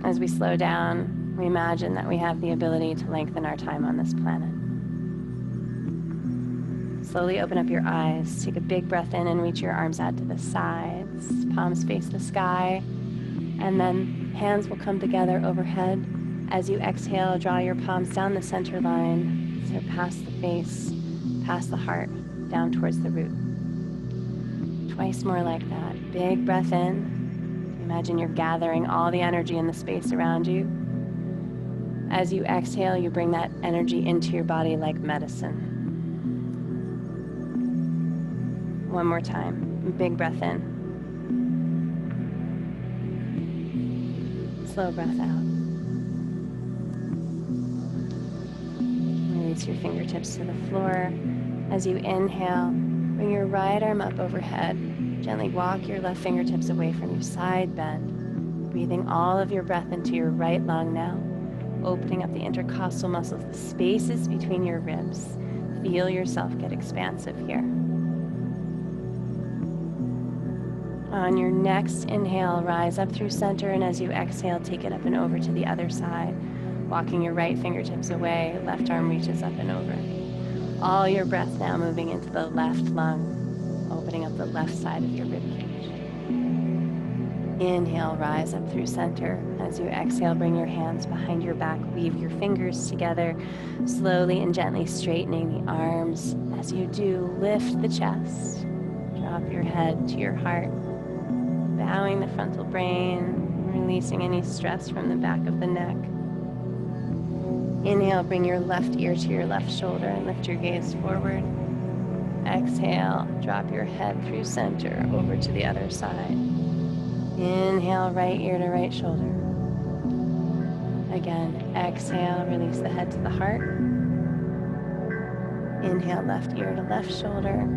As we slow down, we imagine that we have the ability to lengthen our time on this planet. Slowly open up your eyes. Take a big breath in and reach your arms out to the sides. Palms face the sky. And then hands will come together overhead. As you exhale, draw your palms down the center line. So past the face, past the heart, down towards the root. Twice more like that. Big breath in. Imagine you're gathering all the energy in the space around you. As you exhale, you bring that energy into your body like medicine. One more time. Big breath in. Slow breath out. Release your fingertips to the floor. As you inhale, bring your right arm up overhead. Gently walk your left fingertips away from your side bend. Breathing all of your breath into your right lung now. Opening up the intercostal muscles, the spaces between your ribs. Feel yourself get expansive here. On your next inhale, rise up through center, and as you exhale, take it up and over to the other side. Walking your right fingertips away, left arm reaches up and over. All your breath now moving into the left lung, opening up the left side of your ribcage. Inhale, rise up through center. As you exhale, bring your hands behind your back, weave your fingers together, slowly and gently straightening the arms. As you do, lift the chest, drop your head to your heart, bowing the frontal brain, releasing any stress from the back of the neck. Inhale, bring your left ear to your left shoulder and lift your gaze forward. Exhale, drop your head through center over to the other side. Inhale, right ear to right shoulder. Again, exhale, release the head to the heart. Inhale, left ear to left shoulder.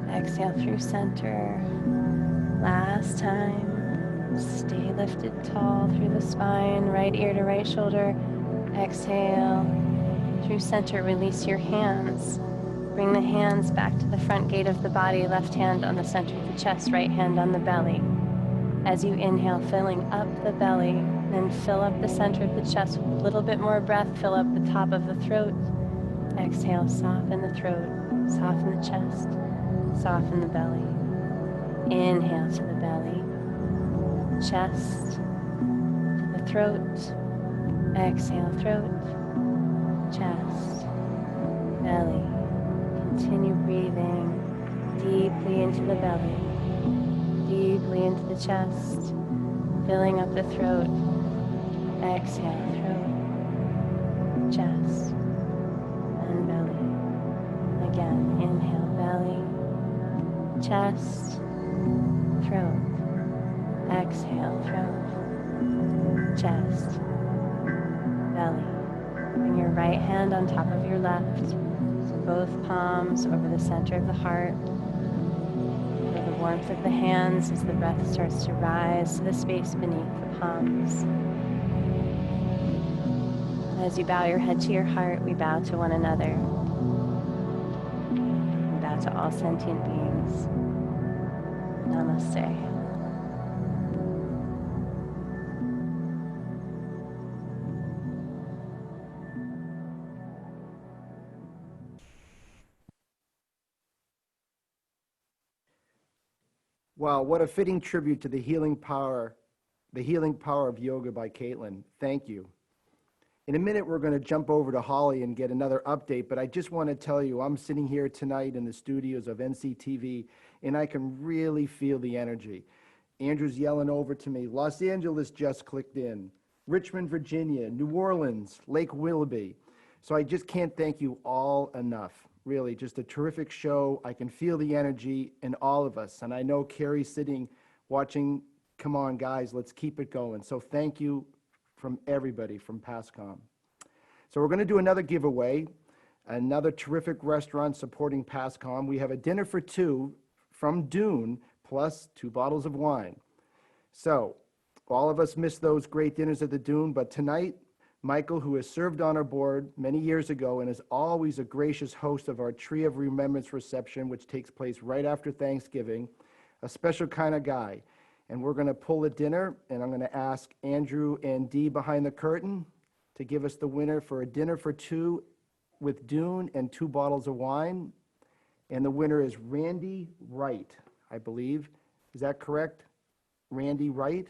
Exhale through center. Last time. Stay lifted tall through the spine, right ear to right shoulder. Exhale through center, release your hands. Bring the hands back to the front gate of the body, left hand on the center of the chest, right hand on the belly. As you inhale, filling up the belly, then fill up the center of the chest with a little bit more breath, fill up the top of the throat. Exhale, soften the throat, soften the chest, soften the belly. Inhale to the belly, chest, to the throat. Exhale, throat, chest, belly. Continue breathing deeply into the belly, deeply into the chest, filling up the throat. Exhale, throat, chest, and belly. Again, inhale, belly, chest, throat. Exhale, throat, chest, belly. Bring your right hand on top of your left. Both palms over the center of the heart. Feel the warmth of the hands as the breath starts to rise to the space beneath the palms. As you bow your head to your heart, we bow to one another. We bow to all sentient beings. Namaste. Wow, what a fitting tribute to the healing power of yoga by Caitlin. Thank you. In a minute, we're going to jump over to Holly and get another update, but I just want to tell you, I'm sitting here tonight in the studios of NCTV, and I can really feel the energy. Andrew's yelling over to me. Los Angeles just clicked in. Richmond, Virginia, New Orleans, Lake Willoughby. So I just can't thank you all enough. Really, just a terrific show. I can feel the energy in all of us. And I know Carrie's sitting, watching. Come on, guys, let's keep it going. So thank you from everybody from PASCON. So we're going to do another giveaway, another terrific restaurant supporting PASCON. We have a dinner for two from Dune, plus 2 bottles of wine. So all of us miss those great dinners at the Dune, but tonight, Michael, who has served on our board many years ago and is always a gracious host of our Tree of Remembrance reception, which takes place right after Thanksgiving, a special kind of guy. And we're going to pull a dinner, and I'm going to ask Andrew and Dee behind the curtain to give us the winner for a dinner for two with Dune and 2 bottles of wine. And the winner is Randy Wright, I believe. Is that correct? Randy Wright?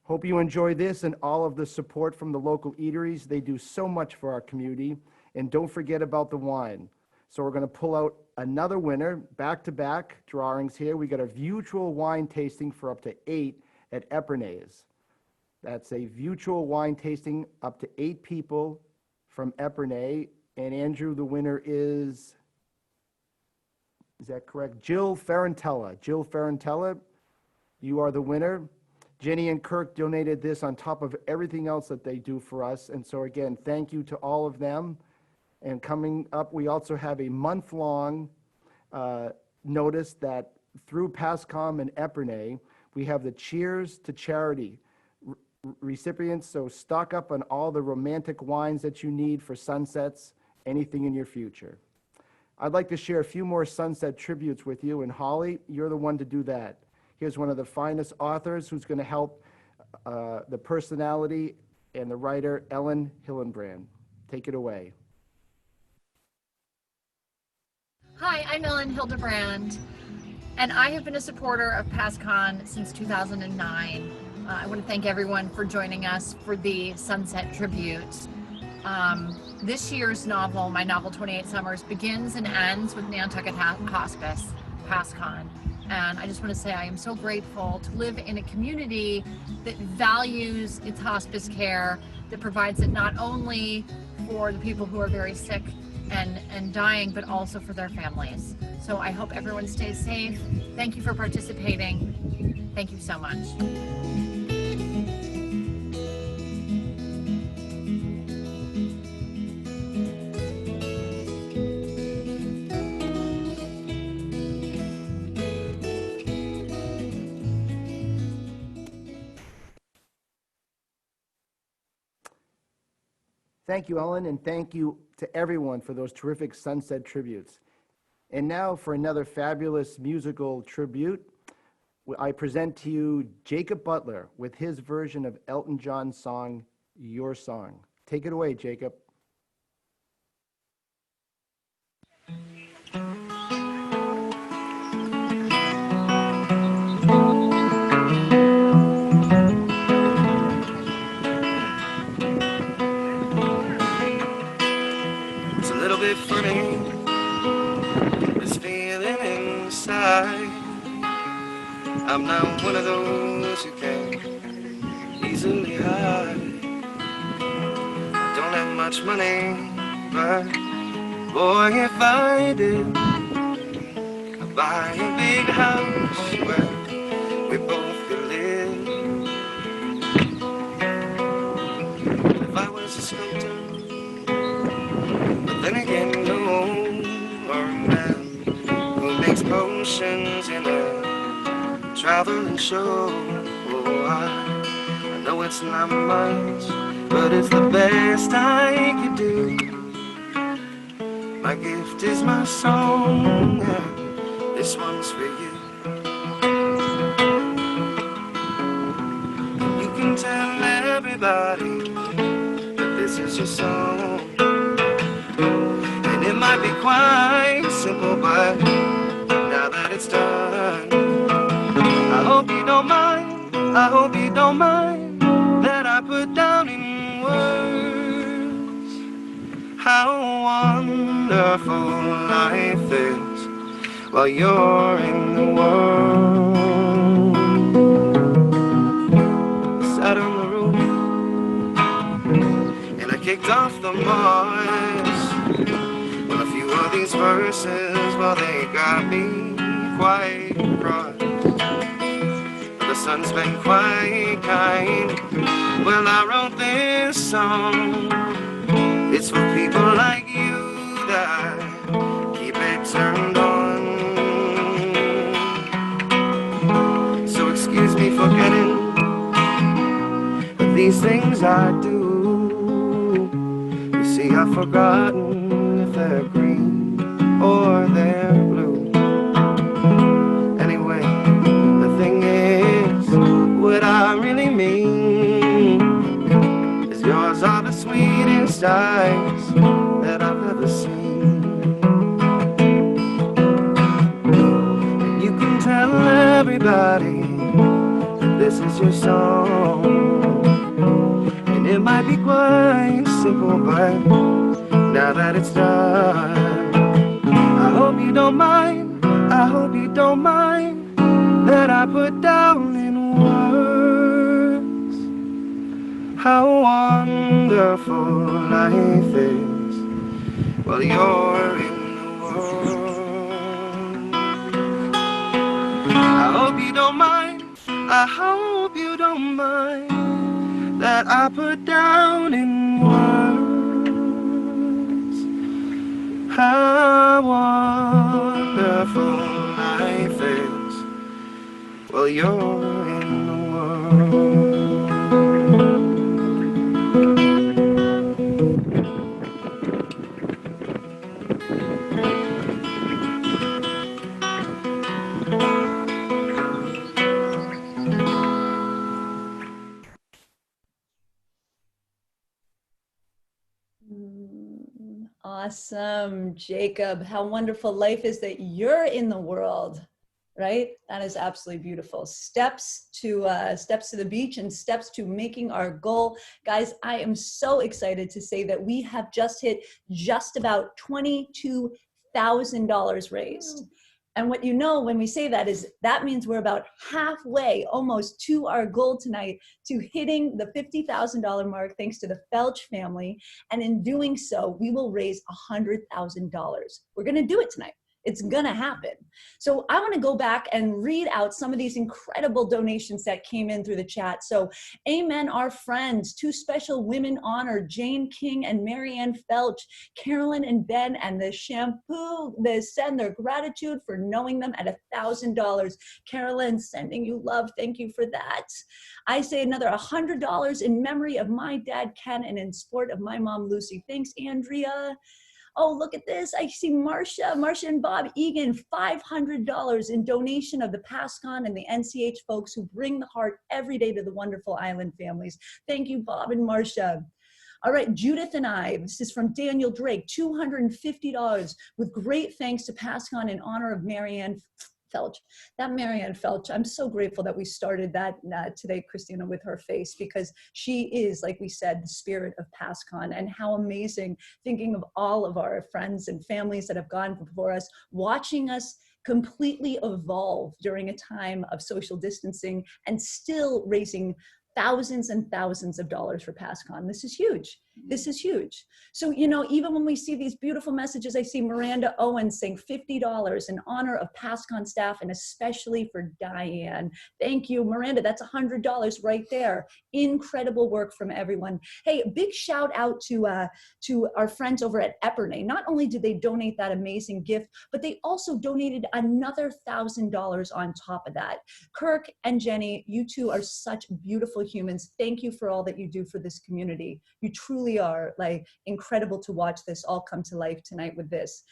Hope you enjoy this and all of the support from the local eateries. They do so much for our community. And don't forget about the wine. So we're going to pull out another winner, back-to-back drawings here. We got a mutual wine tasting for up to 8 at Epernay's. That's a mutual wine tasting up to 8 people from Epernay. And Andrew, the winner is that correct? Jill Ferrantella. Jill Ferrantella, you are the winner. Jenny and Kirk donated this on top of everything else that they do for us. And so again, thank you to all of them. And coming up, we also have a month-long notice that through PASCON and Epernay, we have the Cheers to Charity recipients. So stock up on all the romantic wines that you need for sunsets, anything in your future. I'd like to share a few more sunset tributes with you. And Holly, you're the one to do that. Here's one of the finest authors who's going to help the personality and the writer, Ellen Hillenbrand. Take it away. Hi, I'm Ellen Hildebrand, and I have been a supporter of PASCON since 2009. I want to thank everyone for joining us for the Sunset Tribute. This year's novel, my novel 28 Summers, begins and ends with Nantucket Hospice, PASCON. And I just want to say I am so grateful to live in a community that values its hospice care, that provides it not only for the people who are very sick and dying, but also for their families. So I hope everyone stays safe. Thank you for participating. Thank you so much. Thank you, Ellen, and thank you to everyone for those terrific sunset tributes. And now for another fabulous musical tribute, I present to you Jacob Butler with his version of Elton John's song, Your Song. Take it away, Jacob. It's a little bit funny, this feeling inside. I'm not one of those who can easily hide. I don't have much money, but boy, if I did, I'd buy a big house where we both could live. If I was a sculptor, but then again, no, or a man who makes potions in a traveling show. Oh, I know it's not much, but it's the best I could do. My gift is my song, and this one's for you. You can tell everybody that this is your song. And it might be quite simple, but now that it's done, I hope you don't mind, I hope you don't mind that I put down in words how wonderful life is while you're in the world. Sat on the roof and I kicked off the marks. Well, a few of these verses, well, they got me quite cross. The sun's been quite kind. Well, I wrote this song. It's for people like you that keep it turned on. So excuse me for getting these things I do. You see, I've forgotten if they're green or they're blue. Anyway, the thing is, what I really mean is yours are the sweetest eyes that I've ever seen. And you can tell everybody that this is your song. And it might be quite simple, but now that it's done, I hope you don't mind, I hope you don't mind that I put down in words how wonderful life is while you're in the world. I hope you don't mind, I hope you don't mind that I put down in words how wonderful life is while you're in the world. Awesome, Jacob. How wonderful life is that you're in the world, right? That is absolutely beautiful. Steps to the beach and steps to making our goal. Guys, I am so excited to say that we have just hit just about $22,000 raised. And what you know when we say that is that means we're about halfway almost to our goal tonight, to hitting the $50,000 mark thanks to the Felch family. And in doing so, we will raise $100,000. We're going to do it tonight. It's going to happen. So I want to go back and read out some of these incredible donations that came in through the chat. So amen, our friends, two special women honored, Jane King and Marianne Felch, Carolyn and Ben, and the shampoo, they send their gratitude for knowing them at $1,000. Carolyn, sending you love. Thank you for that. I say another $100 in memory of my dad, Ken, and in support of my mom, Lucy. Thanks, Andrea. Oh, look at this. I see Marcia and Bob Egan, $500 in donation of the PASCON and the NCH folks who bring the heart every day to the wonderful island families. Thank you, Bob and Marcia. All right, Judith and I, this is from Daniel Drake, $250 with great thanks to PASCON in honor of Marianne Felch. That Marianne Felch, I'm so grateful that we started that today, Christina, with her face, because she is, like we said, the spirit of PASCON. And how amazing, thinking of all of our friends and families that have gone before us, watching us completely evolve during a time of social distancing and still raising thousands and thousands of dollars for PASCON. This is huge. This is huge. So, you know, even when we see these beautiful messages, I see Miranda Owens saying $50 in honor of PASCON staff and especially for Diane. Thank you, Miranda. That's $100 right there. Incredible work from everyone. Hey, a big shout out to our friends over at Epernay. Not only did they donate that amazing gift, but they also donated another $1,000 on top of that. Kirk and Jenny, you two are such beautiful humans. Thank you for all that you do for this community. You truly are like incredible to watch this all come to life tonight with this.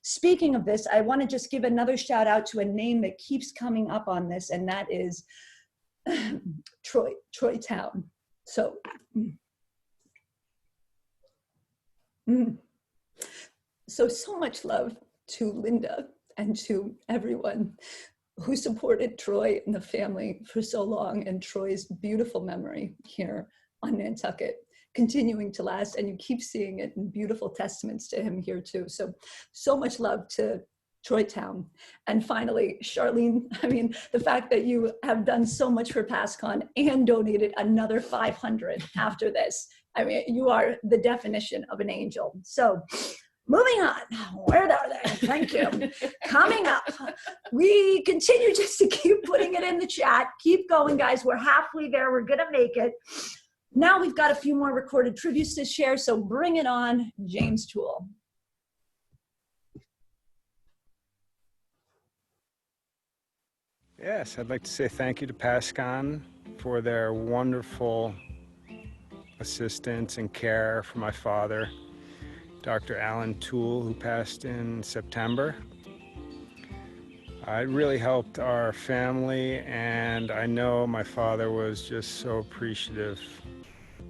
Speaking of this, I want to just give another shout out to a name that keeps coming up on this, and that is Troy Town. So so much love to Linda and to everyone who supported Troy and the family for so long, and Troy's beautiful memory here on Nantucket continuing to last, and you keep seeing it in beautiful testaments to him here too. So much love to Troy Town. And finally, Charlene, I mean, the fact that you have done so much for PASCON and donated another 500 after this. I mean, you are the definition of an angel. So moving on, where are they? Thank you. Coming up, we continue just to keep putting it in the chat. Keep going, guys. We're halfway there. We're gonna make it. Now we've got a few more recorded tributes to share, so bring it on, James Toole. Yes, I'd like to say thank you to PASCON for their wonderful assistance and care for my father, Dr. Alan Toole, who passed in September. It really helped our family, and I know my father was just so appreciative.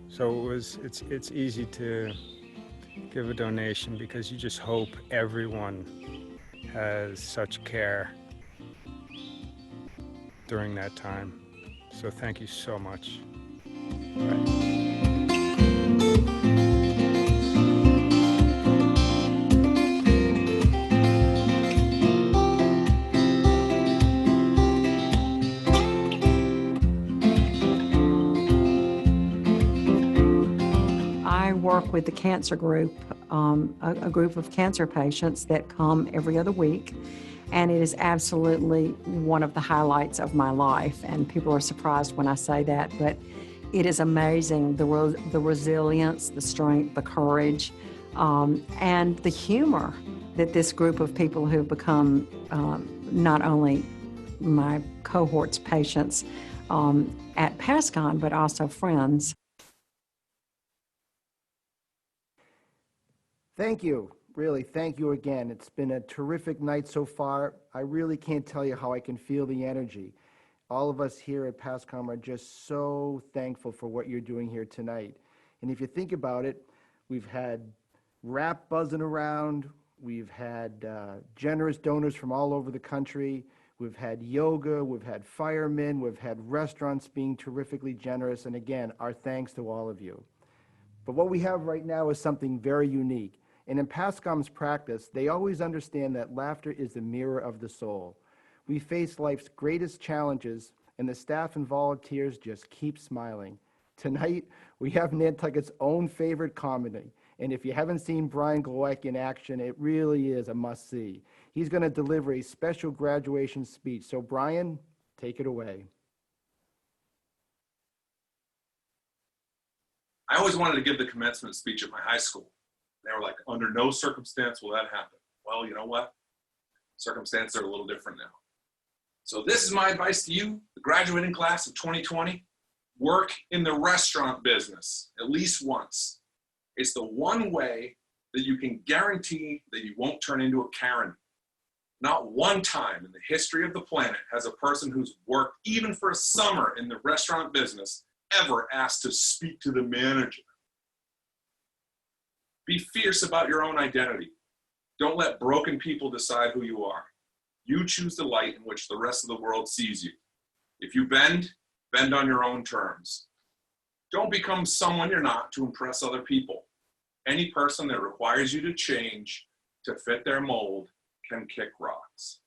So it's easy to give a donation because you just hope everyone has such care during that time. So thank you so much. Bye. I work with the cancer group, a group of cancer patients that come every other week. And it is absolutely one of the highlights of my life. And people are surprised when I say that, but it is amazing, the resilience, the strength, the courage, and the humor that this group of people who've become not only my cohort's patients at PASCON, but also friends. Thank you. Really, thank you again. It's been a terrific night so far. I really can't tell you how I can feel the energy. All of us here at PASCON are just so thankful for what you're doing here tonight. And if you think about it, we've had rap buzzing around, we've had generous donors from all over the country, we've had yoga, we've had firemen, we've had restaurants being terrifically generous, and again, our thanks to all of you. But what we have right now is something very unique. And in PASCON's practice, they always understand that laughter is the mirror of the soul. We face life's greatest challenges, and the staff and volunteers just keep smiling. Tonight, we have Nantucket's own favorite comedy, and if you haven't seen Brian Glowacki in action, it really is a must-see. He's going to deliver a special graduation speech. So Brian, take it away. I always wanted to give the commencement speech at my high school. They were like, under no circumstance will that happen. Well, you know what? Circumstances are a little different now. So this is my advice to you, the graduating class of 2020. Work in the restaurant business at least once. It's the one way that you can guarantee that you won't turn into a Karen. Not one time in the history of the planet has a person who's worked even for a summer in the restaurant business ever asked to speak to the manager. Be fierce about your own identity. Don't let broken people decide who you are. You choose the light in which the rest of the world sees you. If you bend, bend on your own terms. Don't become someone you're not to impress other people. Any person that requires you to change to fit their mold can kick rocks.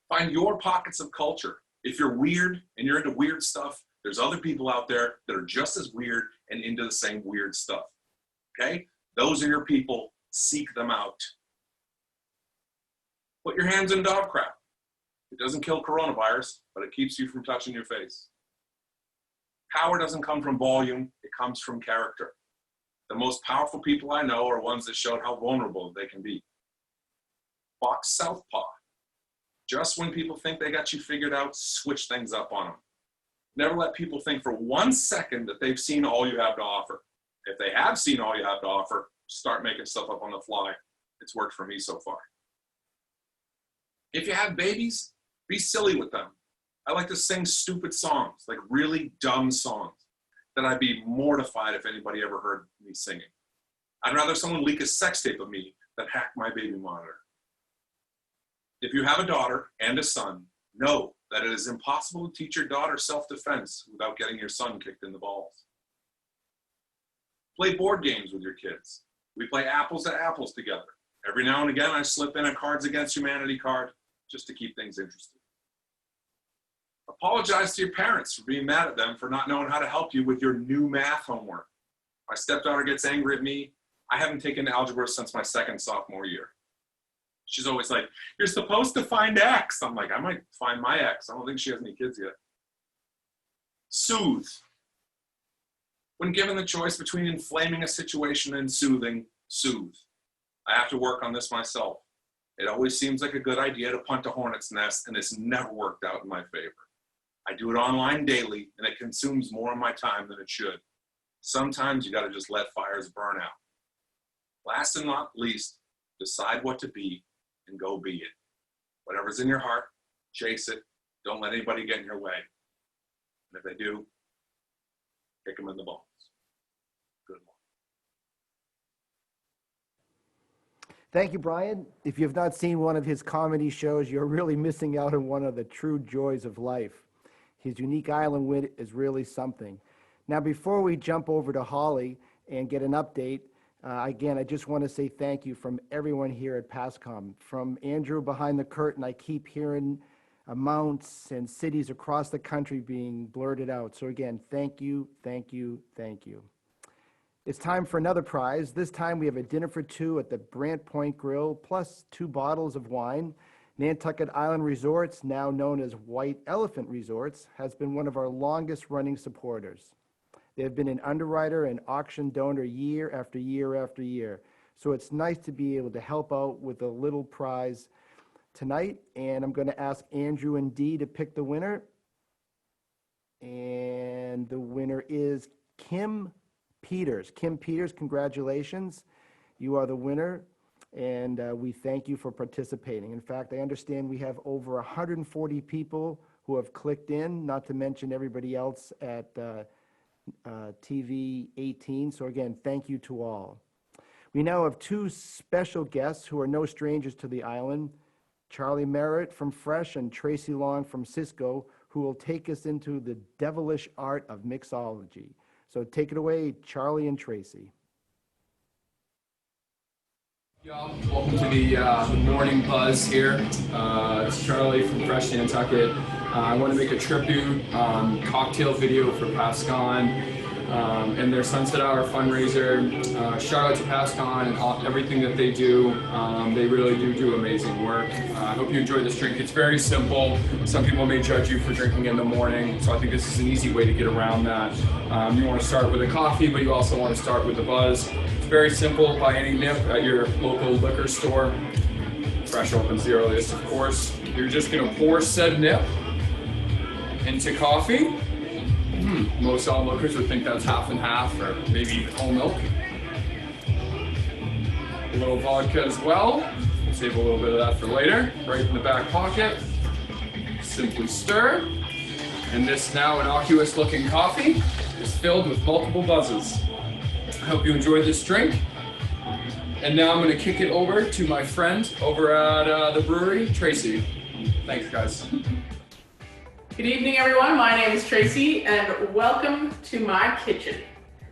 Find your pockets of culture. If you're weird and you're into weird stuff, there's other people out there that are just as weird and into the same weird stuff. Okay? Those are your people. Seek them out. Put your hands in dog crap. It doesn't kill coronavirus, but it keeps you from touching your face. Power doesn't come from volume, it comes from character. The most powerful people I know are ones that showed how vulnerable they can be. Box southpaw. Just when people think they got you figured out, switch things up on them. Never let people think for 1 second that they've seen all you have to offer. If they have seen all you have to offer, start making stuff up on the fly. It's worked for me so far. If you have babies, be silly with them. I like to sing stupid songs, like really dumb songs, that I'd be mortified if anybody ever heard me singing. I'd rather someone leak a sex tape of me than hack my baby monitor. If you have a daughter and a son, know that it is impossible to teach your daughter self-defense without getting your son kicked in the balls. Play board games with your kids. We play apples to apples together. Every now and again, I slip in a Cards Against Humanity card just to keep things interesting. Apologize to your parents for being mad at them for not knowing how to help you with your new math homework. My stepdaughter gets angry at me. I haven't taken algebra since my second sophomore year. She's always like, you're supposed to find X. I'm like, I might find my X. I don't think she has any kids yet. Soothe. When given the choice between inflaming a situation and soothing, soothe. I have to work on this myself. It always seems like a good idea to punt a hornet's nest, and it's never worked out in my favor. I do it online daily, and it consumes more of my time than it should. Sometimes you gotta just let fires burn out. Last and not least, decide what to be and go be it. Whatever's in your heart, chase it. Don't let anybody get in your way. And if they do, kick them in the balls. Good luck. Thank you, Brian. If you've not seen one of his comedy shows, you're really missing out on one of the true joys of life. His unique island wit is really something. Now, before we jump over to Holly and get an update, again, I just want to say thank you from everyone here at PASCON. From Andrew behind the curtain, I keep hearing amounts and cities across the country being blurted out. So again, thank you, thank you, thank you. It's time for another prize. This time we have a dinner for two at the Brant Point Grill, plus 2 bottles of wine. Nantucket Island Resorts, now known as White Elephant Resorts, has been one of our longest running supporters. They have been an underwriter and auction donor year after year after year. So it's nice to be able to help out with a little prize tonight. And I'm going to ask Andrew and Dee to pick the winner. And the winner is Kim Peters. Kim Peters, congratulations. You are the winner. And we thank you for participating. In fact, I understand we have over 140 people who have clicked in, not to mention everybody else at TV 18. So again, thank you to all. We now have 2 special guests who are no strangers to the island, Charlie Merritt from Fresh and Tracy Long from Cisco, who will take us into the devilish art of mixology. So take it away, Charlie and Tracy. Y'all, welcome to the morning buzz here. It's Charlie from Fresh Nantucket. I want to make a tribute cocktail video for PASCON and their Sunset Hour fundraiser. Shout out to PASCON and everything that they do. They really do amazing work. I hope you enjoy this drink. It's very simple. Some people may judge you for drinking in the morning, so I think this is an easy way to get around that. You want to start with a coffee, but you also want to start with a buzz. It's very simple. Buy any nip at your local liquor store. Fresh opens the earliest, of course. You're just going to pour said nip into coffee. Most onlookers would think that's half and half, or maybe even whole milk. A little vodka as well. Save a little bit of that for later, right in the back pocket. Simply stir. And this now innocuous looking coffee is filled with multiple buzzes. I hope you enjoyed this drink. And now I'm going to kick it over to my friend over at the brewery, Tracy. Thanks, guys. Good evening, everyone. My name is Tracy, and welcome to my kitchen.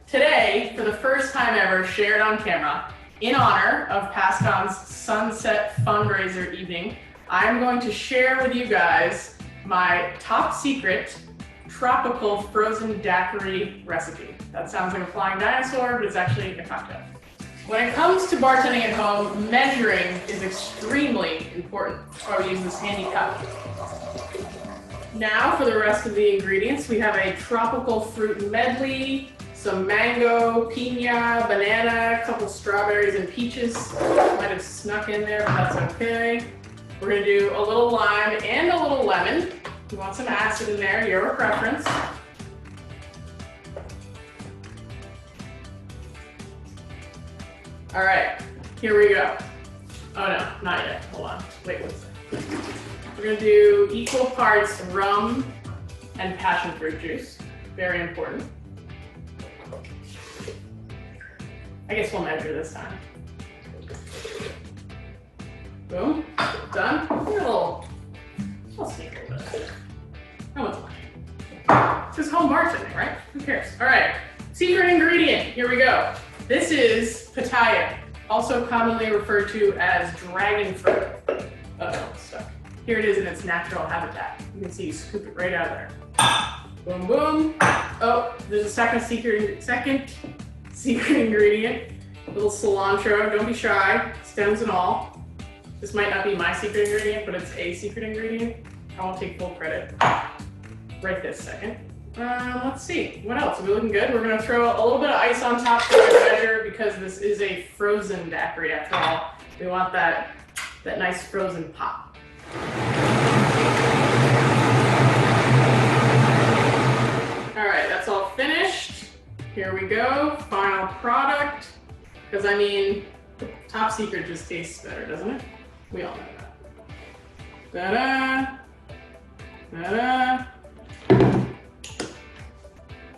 Today, for the first time ever, shared on camera, in honor of PASCON's Sunset Fundraiser evening, I'm going to share with you guys my top secret tropical frozen daiquiri recipe. That sounds like a flying dinosaur, but it's actually a cocktail. When it comes to bartending at home, measuring is extremely important. So I use this handy cup. Now for the rest of the ingredients, we have a tropical fruit medley, some mango, piña, banana, a couple strawberries and peaches. Might have snuck in there, but that's okay. We're gonna do a little lime and a little lemon. You want some acid in there, your preference. All right, here we go. Oh no, not yet, hold on, wait one second. We're gonna do equal parts rum and passion fruit juice, very important. I guess we'll measure this time. Boom, done. A little sneak a little bit. No one's watching. This is home bartending, right? Who cares? All right, secret ingredient, here we go. This is pitaya. also commonly referred to as dragon fruit. Uh-oh, stuck. Here it is in its natural habitat. You can see you scoop it right out of there. Boom, boom. Oh, there's a second secret ingredient. A little cilantro, don't be shy, stems and all. This might not be my secret ingredient, but it's a secret ingredient. I won't take full credit right this second. Let's see, what else? Are we looking good? We're gonna throw a little bit of ice on top for good measure because this is a frozen daiquiri after all. We want that nice frozen pop. All right, that's all finished. Here we go, final product. Because I mean, top secret just tastes better, doesn't it? We all know that. Ta-da! Ta-da!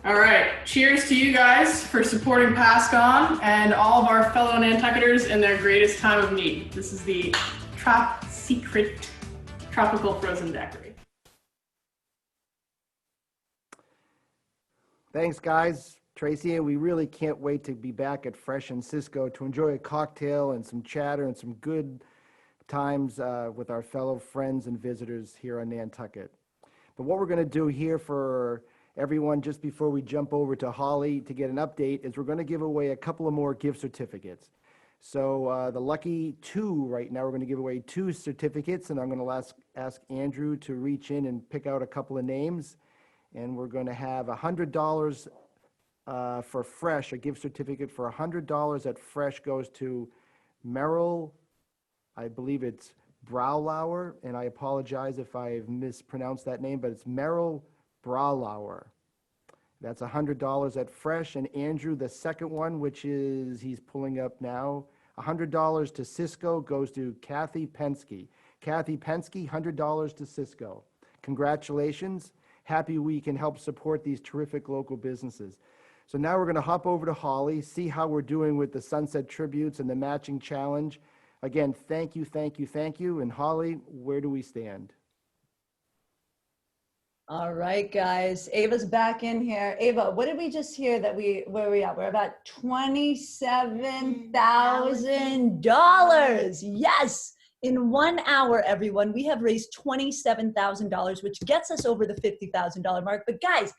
All right, cheers to you guys for supporting PASCON and all of our fellow Nantucketers in their greatest time of need. This is the Top Secret Tropical Frozen Daiquiri. Thanks, guys. Tracy, and we really can't wait to be back at Fresh and Cisco to enjoy a cocktail and some chatter and some good times with our fellow friends and visitors here on Nantucket. But what we're going to do here for everyone, just before we jump over to Holly to get an update, is we're going to give away a couple of more gift certificates. So the lucky two right now, we're going to give away 2 certificates, and I'm going to ask Andrew to reach in and pick out a couple of names. And we're going to have $100 for Fresh, a gift certificate for $100 at Fresh goes to Merrill, I believe it's Braulauer, and I apologize if I've mispronounced that name, but it's Merrill Braulauer. That's $100 at Fresh. And Andrew, the second one, which is, he's pulling up now, $100 to Cisco goes to Kathy Pensky. Kathy Pensky, $100 to Cisco. Congratulations. Happy we can help support these terrific local businesses. So now we're going to hop over to Holly, see how we're doing with the Sunset Tributes and the matching challenge. Again, thank you, thank you, thank you. And Holly, where do we stand? All right, guys. Ava's back in here. Ava, what did we just hear that where are we at? We're about $27,000. Yes. In 1 hour, everyone, we have raised $27,000, which gets us over the $50,000 mark. But guys,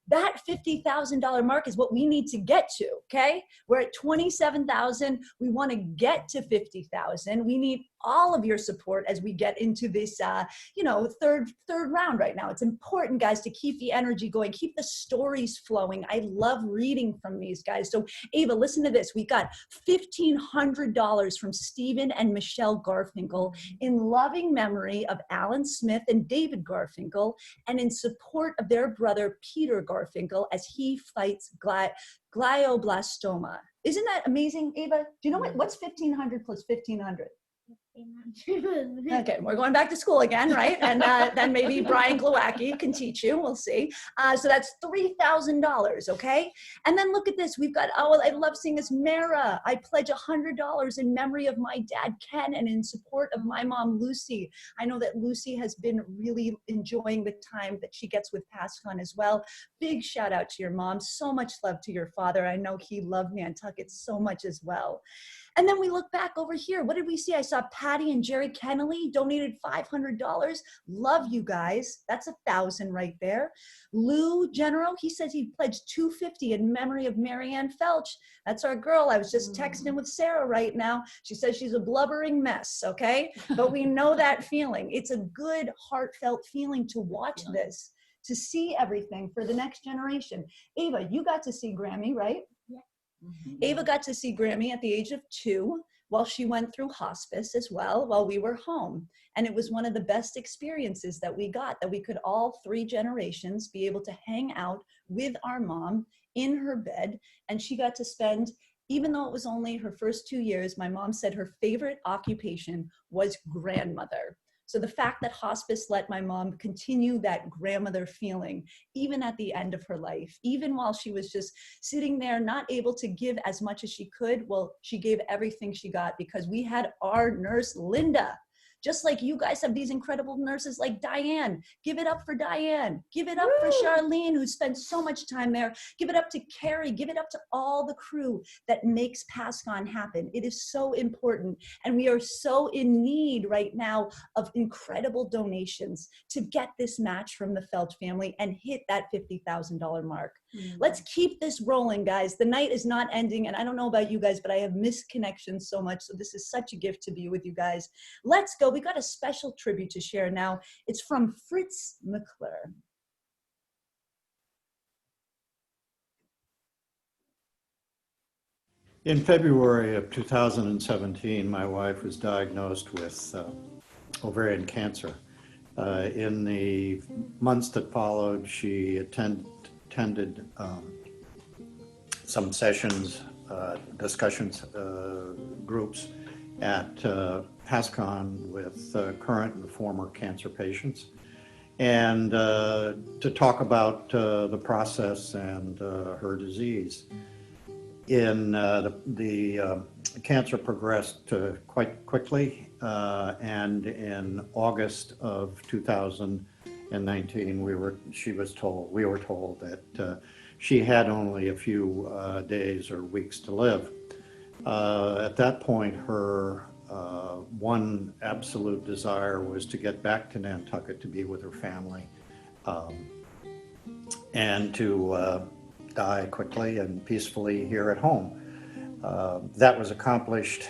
that $50,000 mark is what we need to get to, okay? We're at 27,000. We want to get to 50,000. We need all of your support as we get into this, third round right now. It's important, guys, to keep the energy going, keep the stories flowing. I love reading from these guys. So Ava, listen to this. We got $1,500 from Stephen and Michelle Garfinkel in loving memory of Alan Smith and David Garfinkel, and in support of their brother, Peter Garfinkel, as he fights glioblastoma. Isn't that amazing, Ava? Do you know what's 1,500 plus 1,500? Okay, we're going back to school again, right? And then maybe Brian Glowacki can teach you. We'll see. So that's $3,000, okay? And then look at this. We've got, oh, I love seeing this. Mara, I pledge $100 in memory of my dad, Ken, and in support of my mom, Lucy. I know that Lucy has been really enjoying the time that she gets with PASCON as well. Big shout out to your mom. So much love to your father. I know he loved Nantucket so much as well. And then we look back over here. What did we see? I saw Patty and Jerry Kennelly donated $500. Love you guys. That's $1,000 right there. Lou General, he says he pledged $250 in memory of Marianne Felch. That's our girl. I was just texting with Sarah right now. She says she's a blubbering mess, okay? But we know that feeling. It's a good, heartfelt feeling to watch this, to see everything for the next generation. Ava, you got to see Grammy, right? Ava got to see Grammy at the age of 2 while she went through hospice as well while we were home. And it was one of the best experiences that we got, that we could all 3 generations be able to hang out with our mom in her bed. And she got to spend, even though it was only her first 2 years, my mom said her favorite occupation was grandmother. So the fact that hospice let my mom continue that grandmother feeling, even at the end of her life, even while she was just sitting there, not able to give as much as she could, well, she gave everything she got because we had our nurse, Linda. Just like you guys have these incredible nurses like Diane. Give it up for Diane. Give it up for Charlene, who spent so much time there. Give it up to Carrie. Give it up to all the crew that makes PASCON happen. It is so important. And we are so in need right now of incredible donations to get this match from the Felt family and hit that $50,000 mark. Let's keep this rolling, guys. The night is not ending, and I don't know about you guys, but I have missed connections so much, so this is such a gift to be with you guys. Let's go. We got a special tribute to share now. It's from Fritz McClure. In February of 2017, my wife was diagnosed with ovarian cancer. In the months that followed, she attended some sessions, discussions, groups at PASCON with current and former cancer patients, and to talk about the process and her disease. The cancer progressed quite quickly, and in August of 2019, we were told that she had only a few days or weeks to live. At that point, her one absolute desire was to get back to Nantucket to be with her family, and to die quickly and peacefully here at home. That was accomplished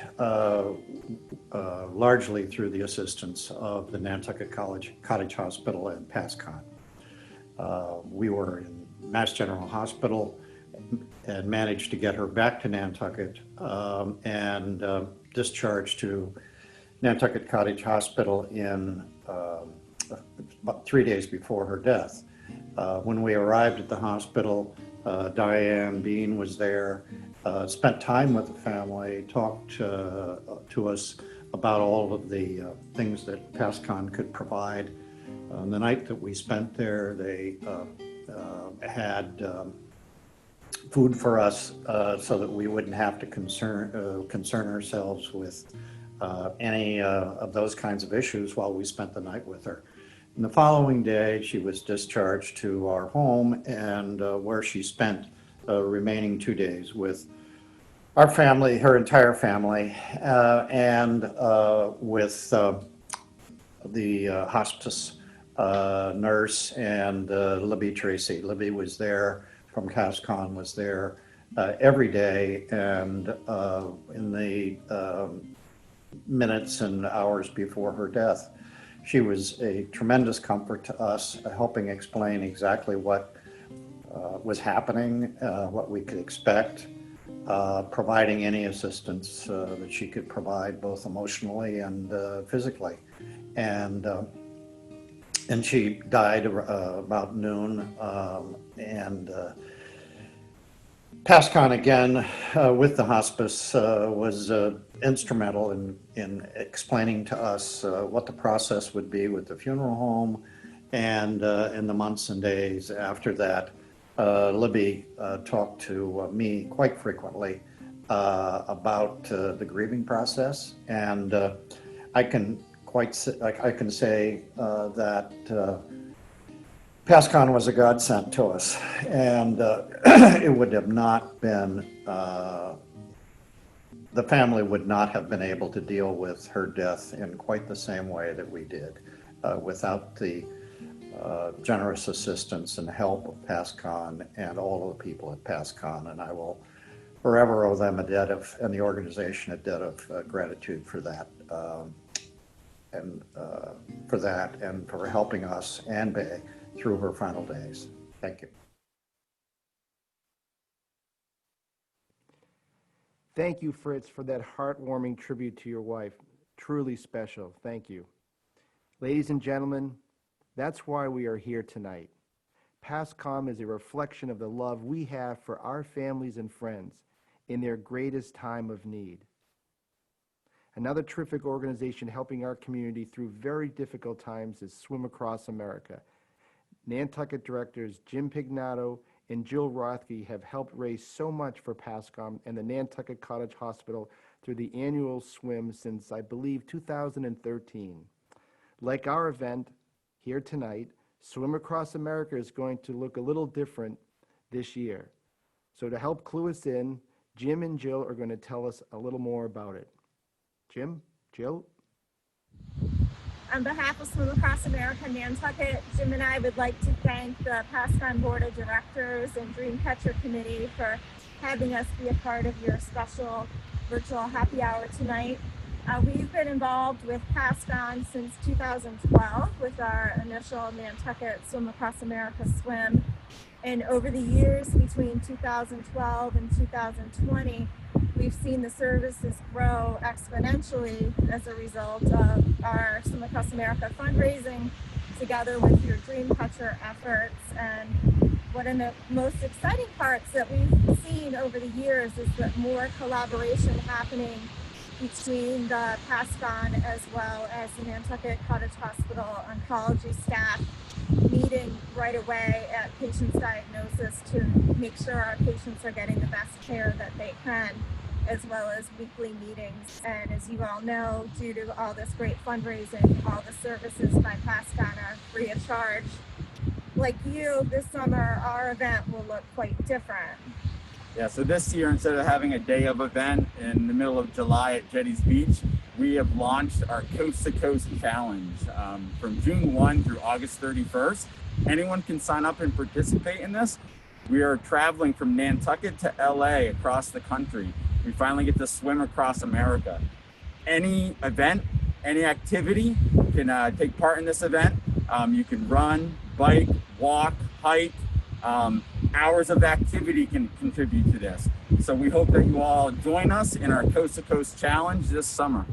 largely through the assistance of the Nantucket Cottage Hospital and PASCON. We were in Mass General Hospital and managed to get her back to Nantucket and discharged to Nantucket Cottage Hospital in about 3 days before her death. When we arrived at the hospital, Diane Bean was there, spent time with the family, talked to us about all of the things that PASCON could provide. The night that we spent there, they had food for us so that we wouldn't have to concern ourselves with any of those kinds of issues while we spent the night with her. And the following day, she was discharged to our home, and where she spent the remaining 2 days with our family, her entire family, and with the hospice nurse and Libby Tracy. Libby was there from PASCON, was there every day, and in the minutes and hours before her death. She was a tremendous comfort to us, helping explain exactly what was happening, what we could expect, providing any assistance that she could provide, both emotionally and physically. And she died about noon, and PASCON again with the hospice was instrumental in explaining to us what the process would be with the funeral home, and in the months and days after that, Libby talked to me quite frequently about the grieving process, and I can say that PASCON was a godsend to us, and it would have not been, the family would not have been able to deal with her death in quite the same way that we did without the generous assistance and help of PASCON and all of the people at PASCON, and I will forever owe them a debt of, and the organization a debt of gratitude for that, and for helping us and Bay through her final days. Thank you. Thank you, Fritz, for that heartwarming tribute to your wife. Truly special. Thank you. Ladies and gentlemen, that's why we are here tonight. PASCON is a reflection of the love we have for our families and friends in their greatest time of need. Another terrific organization helping our community through very difficult times is Swim Across America. Nantucket directors Jim Pignato and Jill Rothke have helped raise so much for PASCON and the Nantucket Cottage Hospital through the annual swim since, I believe, 2013. Like our event here tonight, Swim Across America is going to look a little different this year. So to help clue us in, Jim and Jill are going to tell us a little more about it. Jim, Jill? On behalf of Swim Across America Nantucket, Jim and I would like to thank the PASCON Board of Directors and Dreamcatcher Committee for having us be a part of your special virtual happy hour tonight. We've been involved with PASCON since 2012 with our initial Nantucket Swim Across America swim. And over the years between 2012 and 2020, we've seen the services grow exponentially as a result of our Swim Across America fundraising together with your Dreamcatcher efforts. And one of the most exciting parts that we've seen over the years is that more collaboration happening between the PASCON as well as the Nantucket Cottage Hospital oncology staff, meeting right away at patient's diagnosis to make sure our patients are getting the best care that they can, as well as weekly meetings. And as you all know, due to all this great fundraising, all the services by PASCON are free of charge. Like you, this summer, our event will look quite different. Yeah, so this year, instead of having a day of event in the middle of July at Jetty's Beach, we have launched our Coast to Coast Challenge from June 1 through August 31st. Anyone can sign up and participate in this. We are traveling from Nantucket to LA across the country. We finally get to swim across America. Any event, any activity can take part in this event. You can run, bike, walk, hike. Hours of activity can contribute to this. So we hope that you all join us in our Coast to Coast Challenge this summer.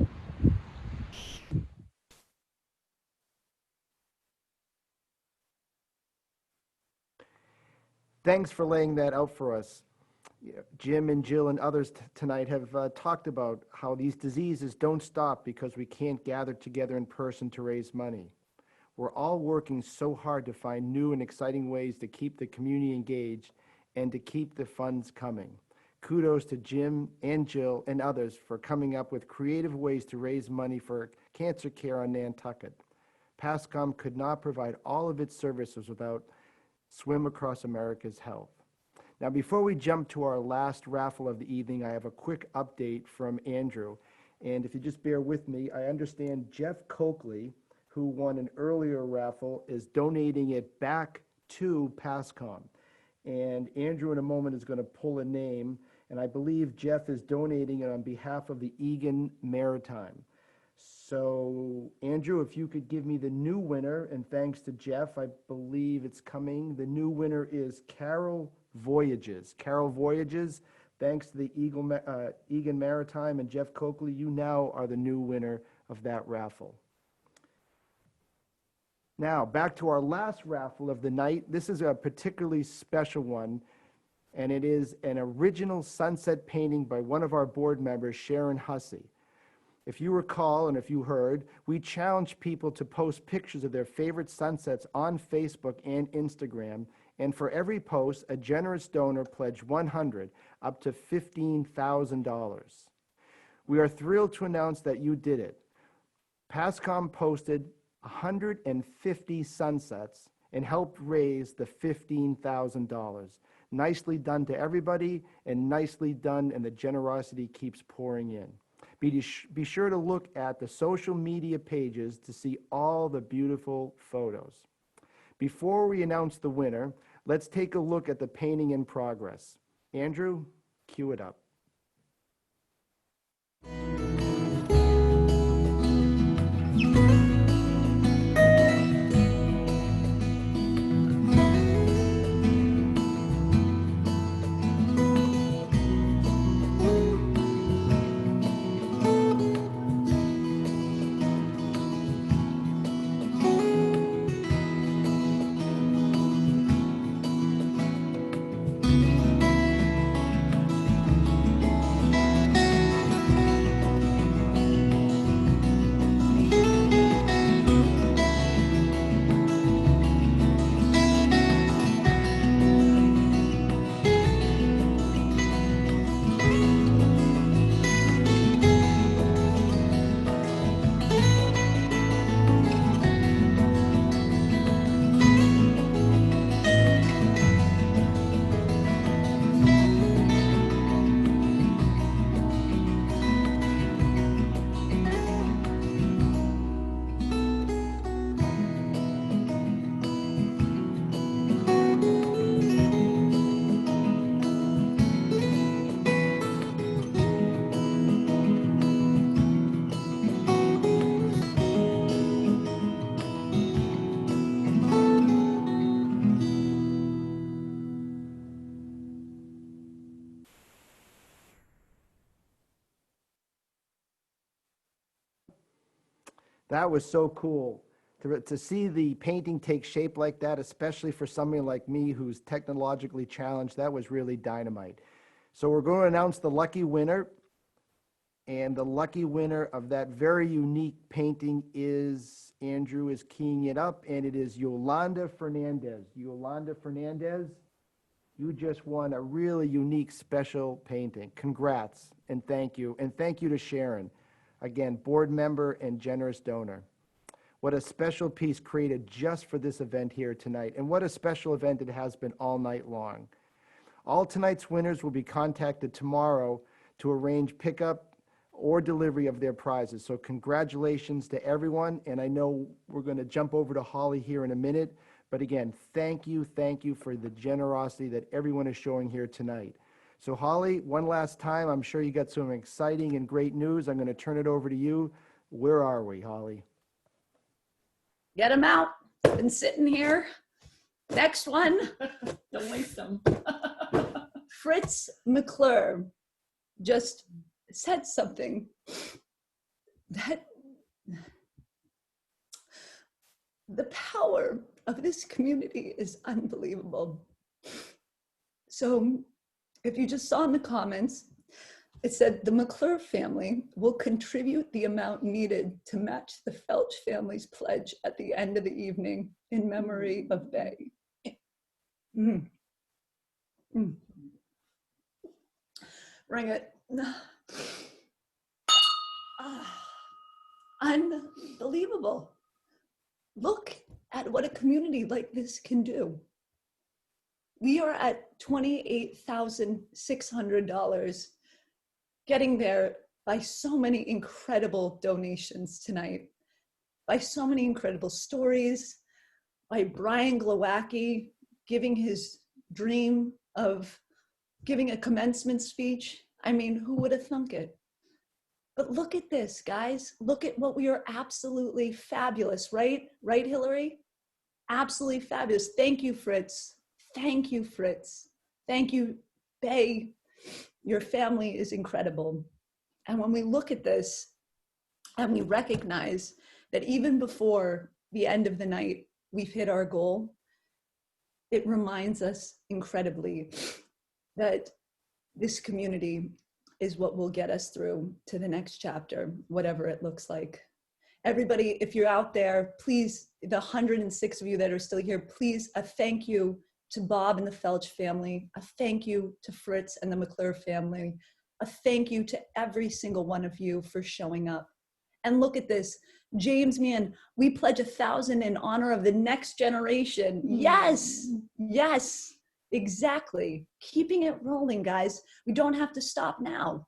Thanks for laying that out for us. Jim and Jill and others tonight have talked about how these diseases don't stop because we can't gather together in person to raise money. We're all working so hard to find new and exciting ways to keep the community engaged and to keep the funds coming. Kudos to Jim and Jill and others for coming up with creative ways to raise money for cancer care on Nantucket. PASCON could not provide all of its services without Swim Across America's help. Now, before we jump to our last raffle of the evening, I have a quick update from Andrew. And if you just bear with me, I understand Jeff Coakley, who won an earlier raffle, is donating it back to PASCON. And Andrew in a moment is going to pull a name, and I believe Jeff is donating it on behalf of the Egan Maritime. So Andrew, if you could give me the new winner, and thanks to Jeff, I believe it's coming. The new winner is Carol Voyages. Carol Voyages, thanks to the Egan Maritime and Jeff Coakley, you now are the new winner of that raffle. Now, back to our last raffle of the night. This is a particularly special one, and it is an original sunset painting by one of our board members, Sharon Hussey. If you recall, and if you heard, we challenged people to post pictures of their favorite sunsets on Facebook and Instagram, and for every post, a generous donor pledged $100, up to $15,000. We are thrilled to announce that you did it. PASCON posted 150 sunsets and helped raise the $15,000. Nicely done to everybody, and nicely done, and the generosity keeps pouring in. Be sure to look at the social media pages to see all the beautiful photos. Before we announce the winner, let's take a look at the painting in progress. Andrew, cue it up. That was so cool. To see the painting take shape like that, especially for somebody like me who's technologically challenged, that was really dynamite. So we're going to announce the lucky winner. And the lucky winner of that very unique painting is, Andrew is keying it up, and it is Yolanda Fernandez. Yolanda Fernandez, you just won a really unique, special painting. Congrats, and thank you. And thank you to Sharon, again, board member and generous donor. What a special piece created just for this event here tonight, and what a special event it has been all night long. All tonight's winners will be contacted tomorrow to arrange pickup or delivery of their prizes. So congratulations to everyone, and I know we're going to jump over to Holly here in a minute, but again, thank you for the generosity that everyone is showing here tonight. So Holly, one last time, I'm sure you got some exciting and great news. I'm going to turn it over to you. Where are we, Holly? Get them out. Been sitting here. Next one. Don't waste them. Fritz McClure just said something that the power of this community is unbelievable. So if you just saw in the comments, it said the McClure family will contribute the amount needed to match the Felch family's pledge at the end of the evening in memory of Bay. Bring it. Unbelievable. Look at what a community like this can do. We are at $28,600, getting there by so many incredible donations tonight, by so many incredible stories, by Brian Glowacki giving his dream of giving a commencement speech. I mean, who would have thunk it? But look at this, guys. Look at what we are absolutely fabulous, right? Right, Hillary? Absolutely fabulous. Thank you, Fritz. Thank you, Fritz. Thank you, Bay. Your family is incredible. And when we look at this and we recognize that even before the end of the night, we've hit our goal, it reminds us incredibly that this community is what will get us through to the next chapter, whatever it looks like. Everybody, if you're out there, please, the 106 of you that are still here, please, a thank you to Bob and the Felch family, a thank you to Fritz and the McClure family, a thank you to every single one of you for showing up. And look at this, James, man, we pledge 1,000 in honor of the next generation. Yes, yes. Exactly. Keeping it rolling, guys. We don't have to stop now.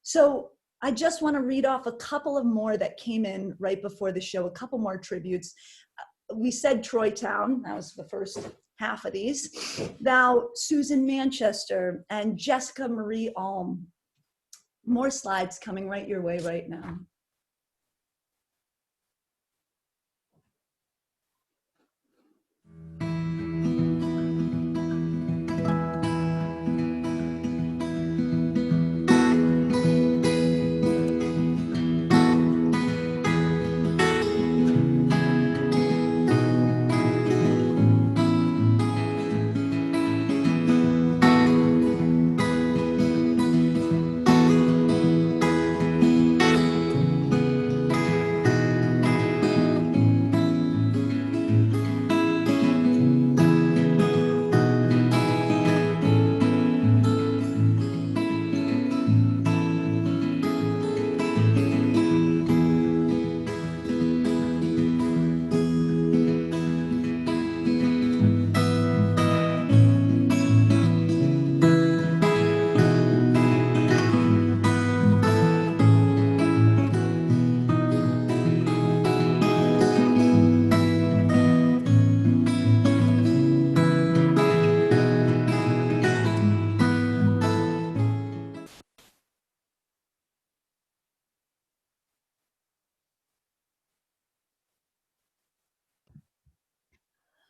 So I just want to read off a couple of more that came in right before the show, a couple more tributes. We said Troy Town. That was the first half of these. Now, Susan Manchester and Jessica Marie Alm. More slides coming right your way right now.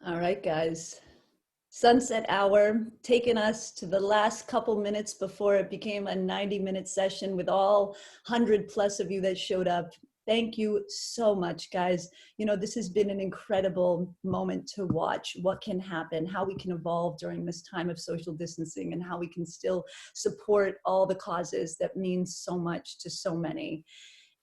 All right, guys. Sunset hour, taking us to the last couple minutes before it became a 90-minute session with all 100+ of you that showed up. Thank you so much, guys. You know, this has been an incredible moment to watch what can happen, how we can evolve during this time of social distancing, and how we can still support all the causes that mean so much to so many.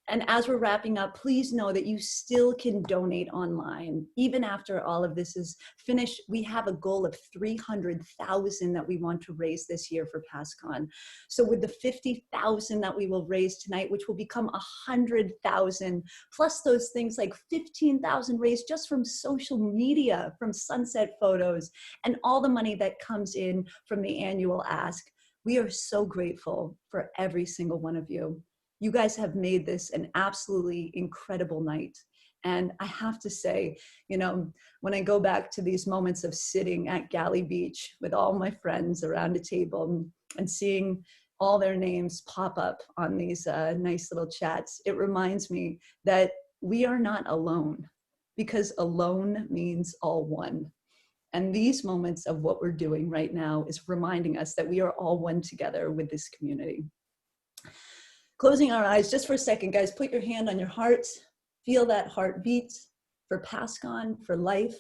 And as we're wrapping up, please know that you still can donate online. Even after all of this is finished, we have a goal of 300,000 that we want to raise this year for PASCON. So with the 50,000 that we will raise tonight, which will become 100,000, plus those things like 15,000 raised just from social media, from sunset photos, and all the money that comes in from the annual ask, we are so grateful for every single one of you. You guys have made this an absolutely incredible night. And I have to say, you know, when I go back to these moments of sitting at Galley Beach with all my friends around a table and seeing all their names pop up on these nice little chats, it reminds me that we are not alone, because alone means all one. And these moments of what we're doing right now is reminding us that we are all one together with this community. Closing our eyes just for a second, guys, put your hand on your heart, feel that heartbeat for PASCON, for life,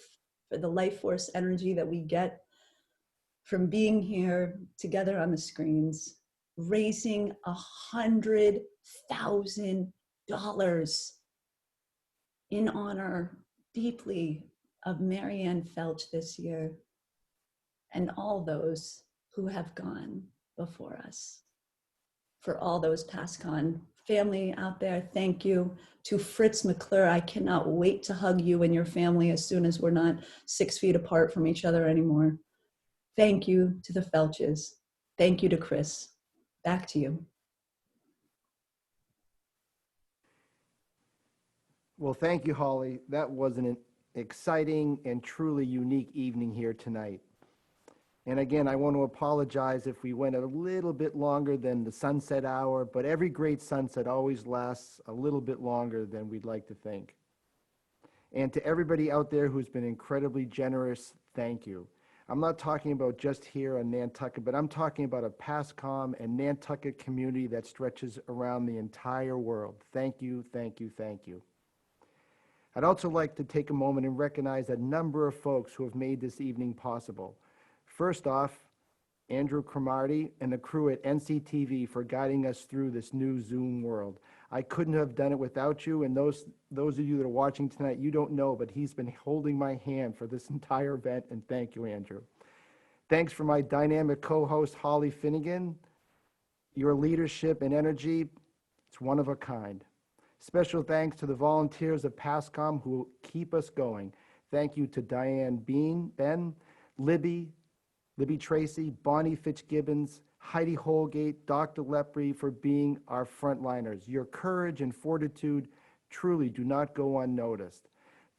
for the life force energy that we get from being here together on the screens, raising $100,000 in honor deeply of Marianne Felch this year and all those who have gone before us. For all those PASCON family out there, thank you. To Fritz McClure, I cannot wait to hug you and your family as soon as we're not 6 feet apart from each other anymore. Thank you to the Felches. Thank you to Chris. Back to you. Well, thank you, Holly. That was an exciting and truly unique evening here tonight. And again, I want to apologize if we went a little bit longer than the sunset hour, but every great sunset always lasts a little bit longer than we'd like to think. And to everybody out there who's been incredibly generous, thank you. I'm not talking about just here on Nantucket, but I'm talking about a PASCON and Nantucket community that stretches around the entire world. Thank you, thank you, thank you. I'd also like to take a moment and recognize a number of folks who have made this evening possible. First off, Andrew Cromartie and the crew at NCTV for guiding us through this new Zoom world. I couldn't have done it without you, and those of you that are watching tonight, you don't know, but he's been holding my hand for this entire event, and thank you, Andrew. Thanks for my dynamic co-host, Holly Finnegan. Your leadership and energy, it's one of a kind. Special thanks to the volunteers of PASCON who keep us going. Thank you to Diane Ben, Libby Tracy, Bonnie Fitzgibbons, Heidi Holgate, Dr. Lepre for being our frontliners. Your courage and fortitude truly do not go unnoticed.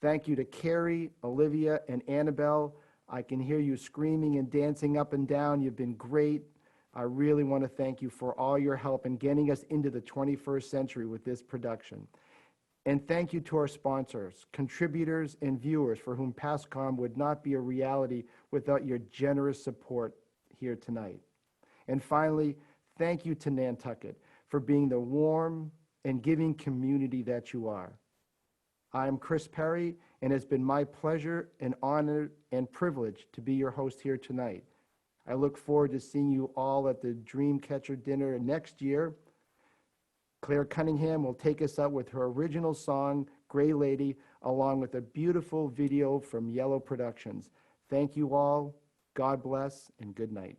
Thank you to Carrie, Olivia, and Annabelle. I can hear you screaming and dancing up and down. You've been great. I really want to thank you for all your help in getting us into the 21st century with this production. And thank you to our sponsors, contributors, and viewers for whom PASCON would not be a reality without your generous support here tonight. And finally, thank you to Nantucket for being the warm and giving community that you are. I'm Chris Perry, and it's been my pleasure and honor and privilege to be your host here tonight. I look forward to seeing you all at the Dreamcatcher dinner next year. Claire Cunningham will take us out with her original song, Gray Lady, along with a beautiful video from Yellow Productions. Thank you all. God bless and good night.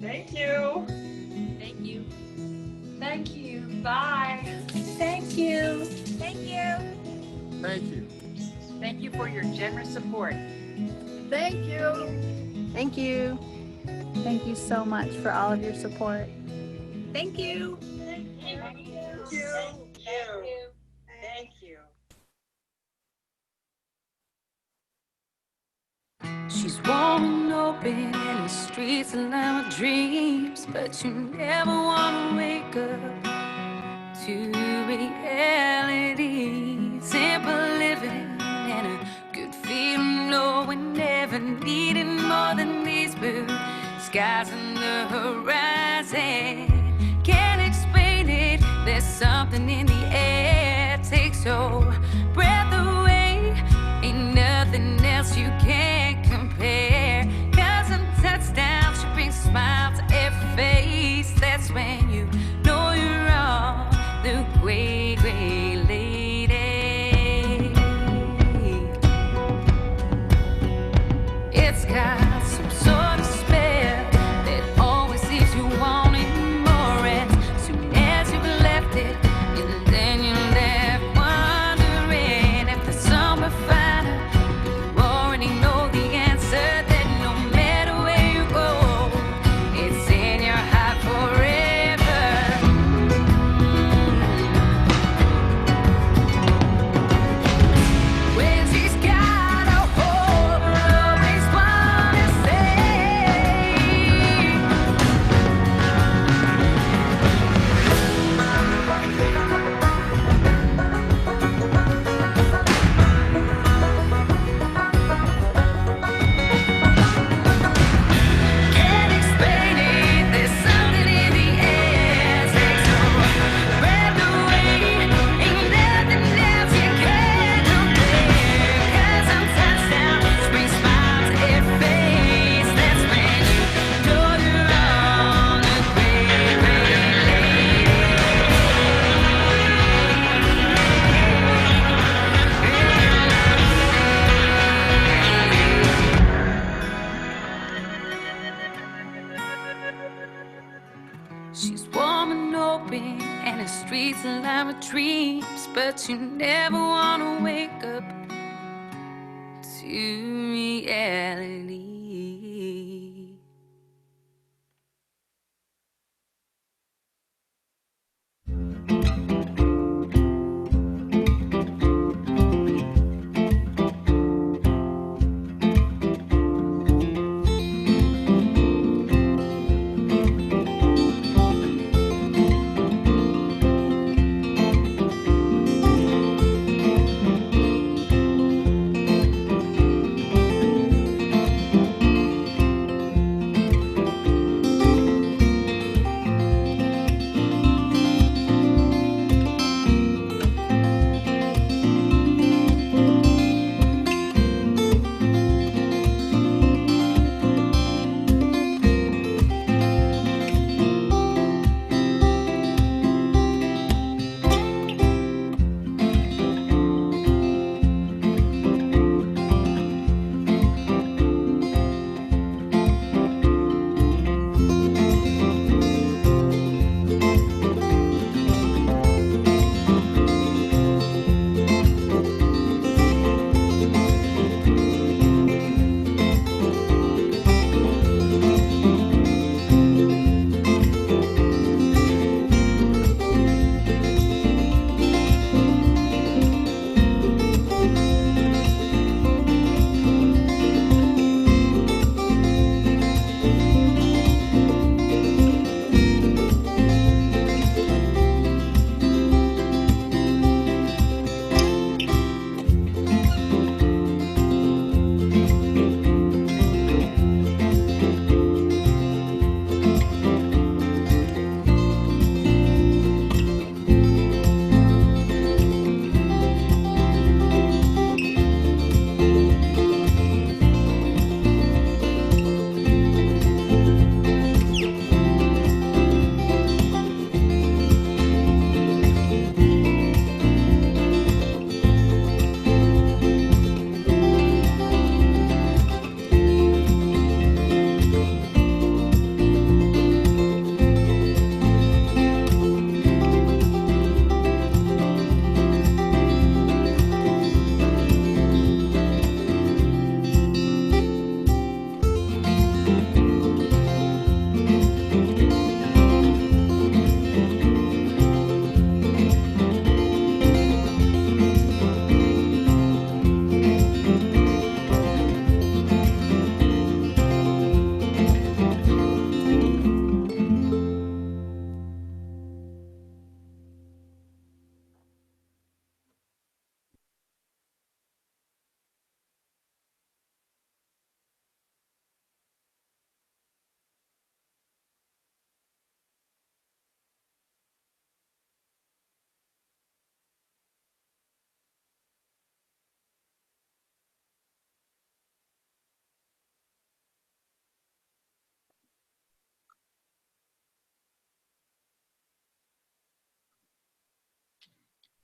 Thank you. Thank you. Thank you. Bye. Thank you. Thank you. Thank you. Thank you for your generous support. Thank you. Thank you. Thank you so much for all of your support. Thank you. Thank you. Thank you. Thank you. She's warm and open in the streets of my dreams, but you never want to wake up to reality. Simple living and a good feeling, no one never needed more than these blue skies on the horizon. something in the air takes your breath away. Ain't nothing else you can compare. 'Cause I'm touchdown, she brings a smile to every face. That's when you know you're on the great, great lady. It's got some sort of spell that always leaves you wanting more. As soon as you've left it, and then you're left wondering if there's some refiner. You already know the answer, that no matter where you go, it's in your heart forever. When she's got a hold, always wanna say, can't explain it, there's something in the air, takes your breath away, ain't nothing else you can compare. 'Cause I'm touchdown, spring smile to every face. That's when you know you're on a great, great She's warm and open, and the streets are lined with dreams, but you never wanna wake up to reality.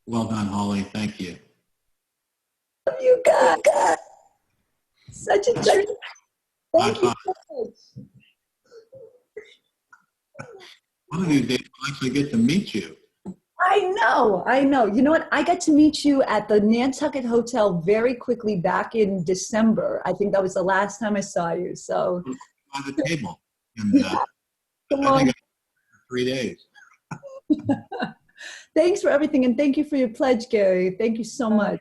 Well done, Holly. Thank you. Love you guys. Such a treat. Thank you so much. One of these days I'll actually get to meet you. I know. You know what? I got to meet you at the Nantucket Hotel very quickly back in December. I think that was the last time I saw you. So By the table. And, come I on. think it's 3 days. Thanks for everything, and thank you for your pledge, Gary. Thank you so much.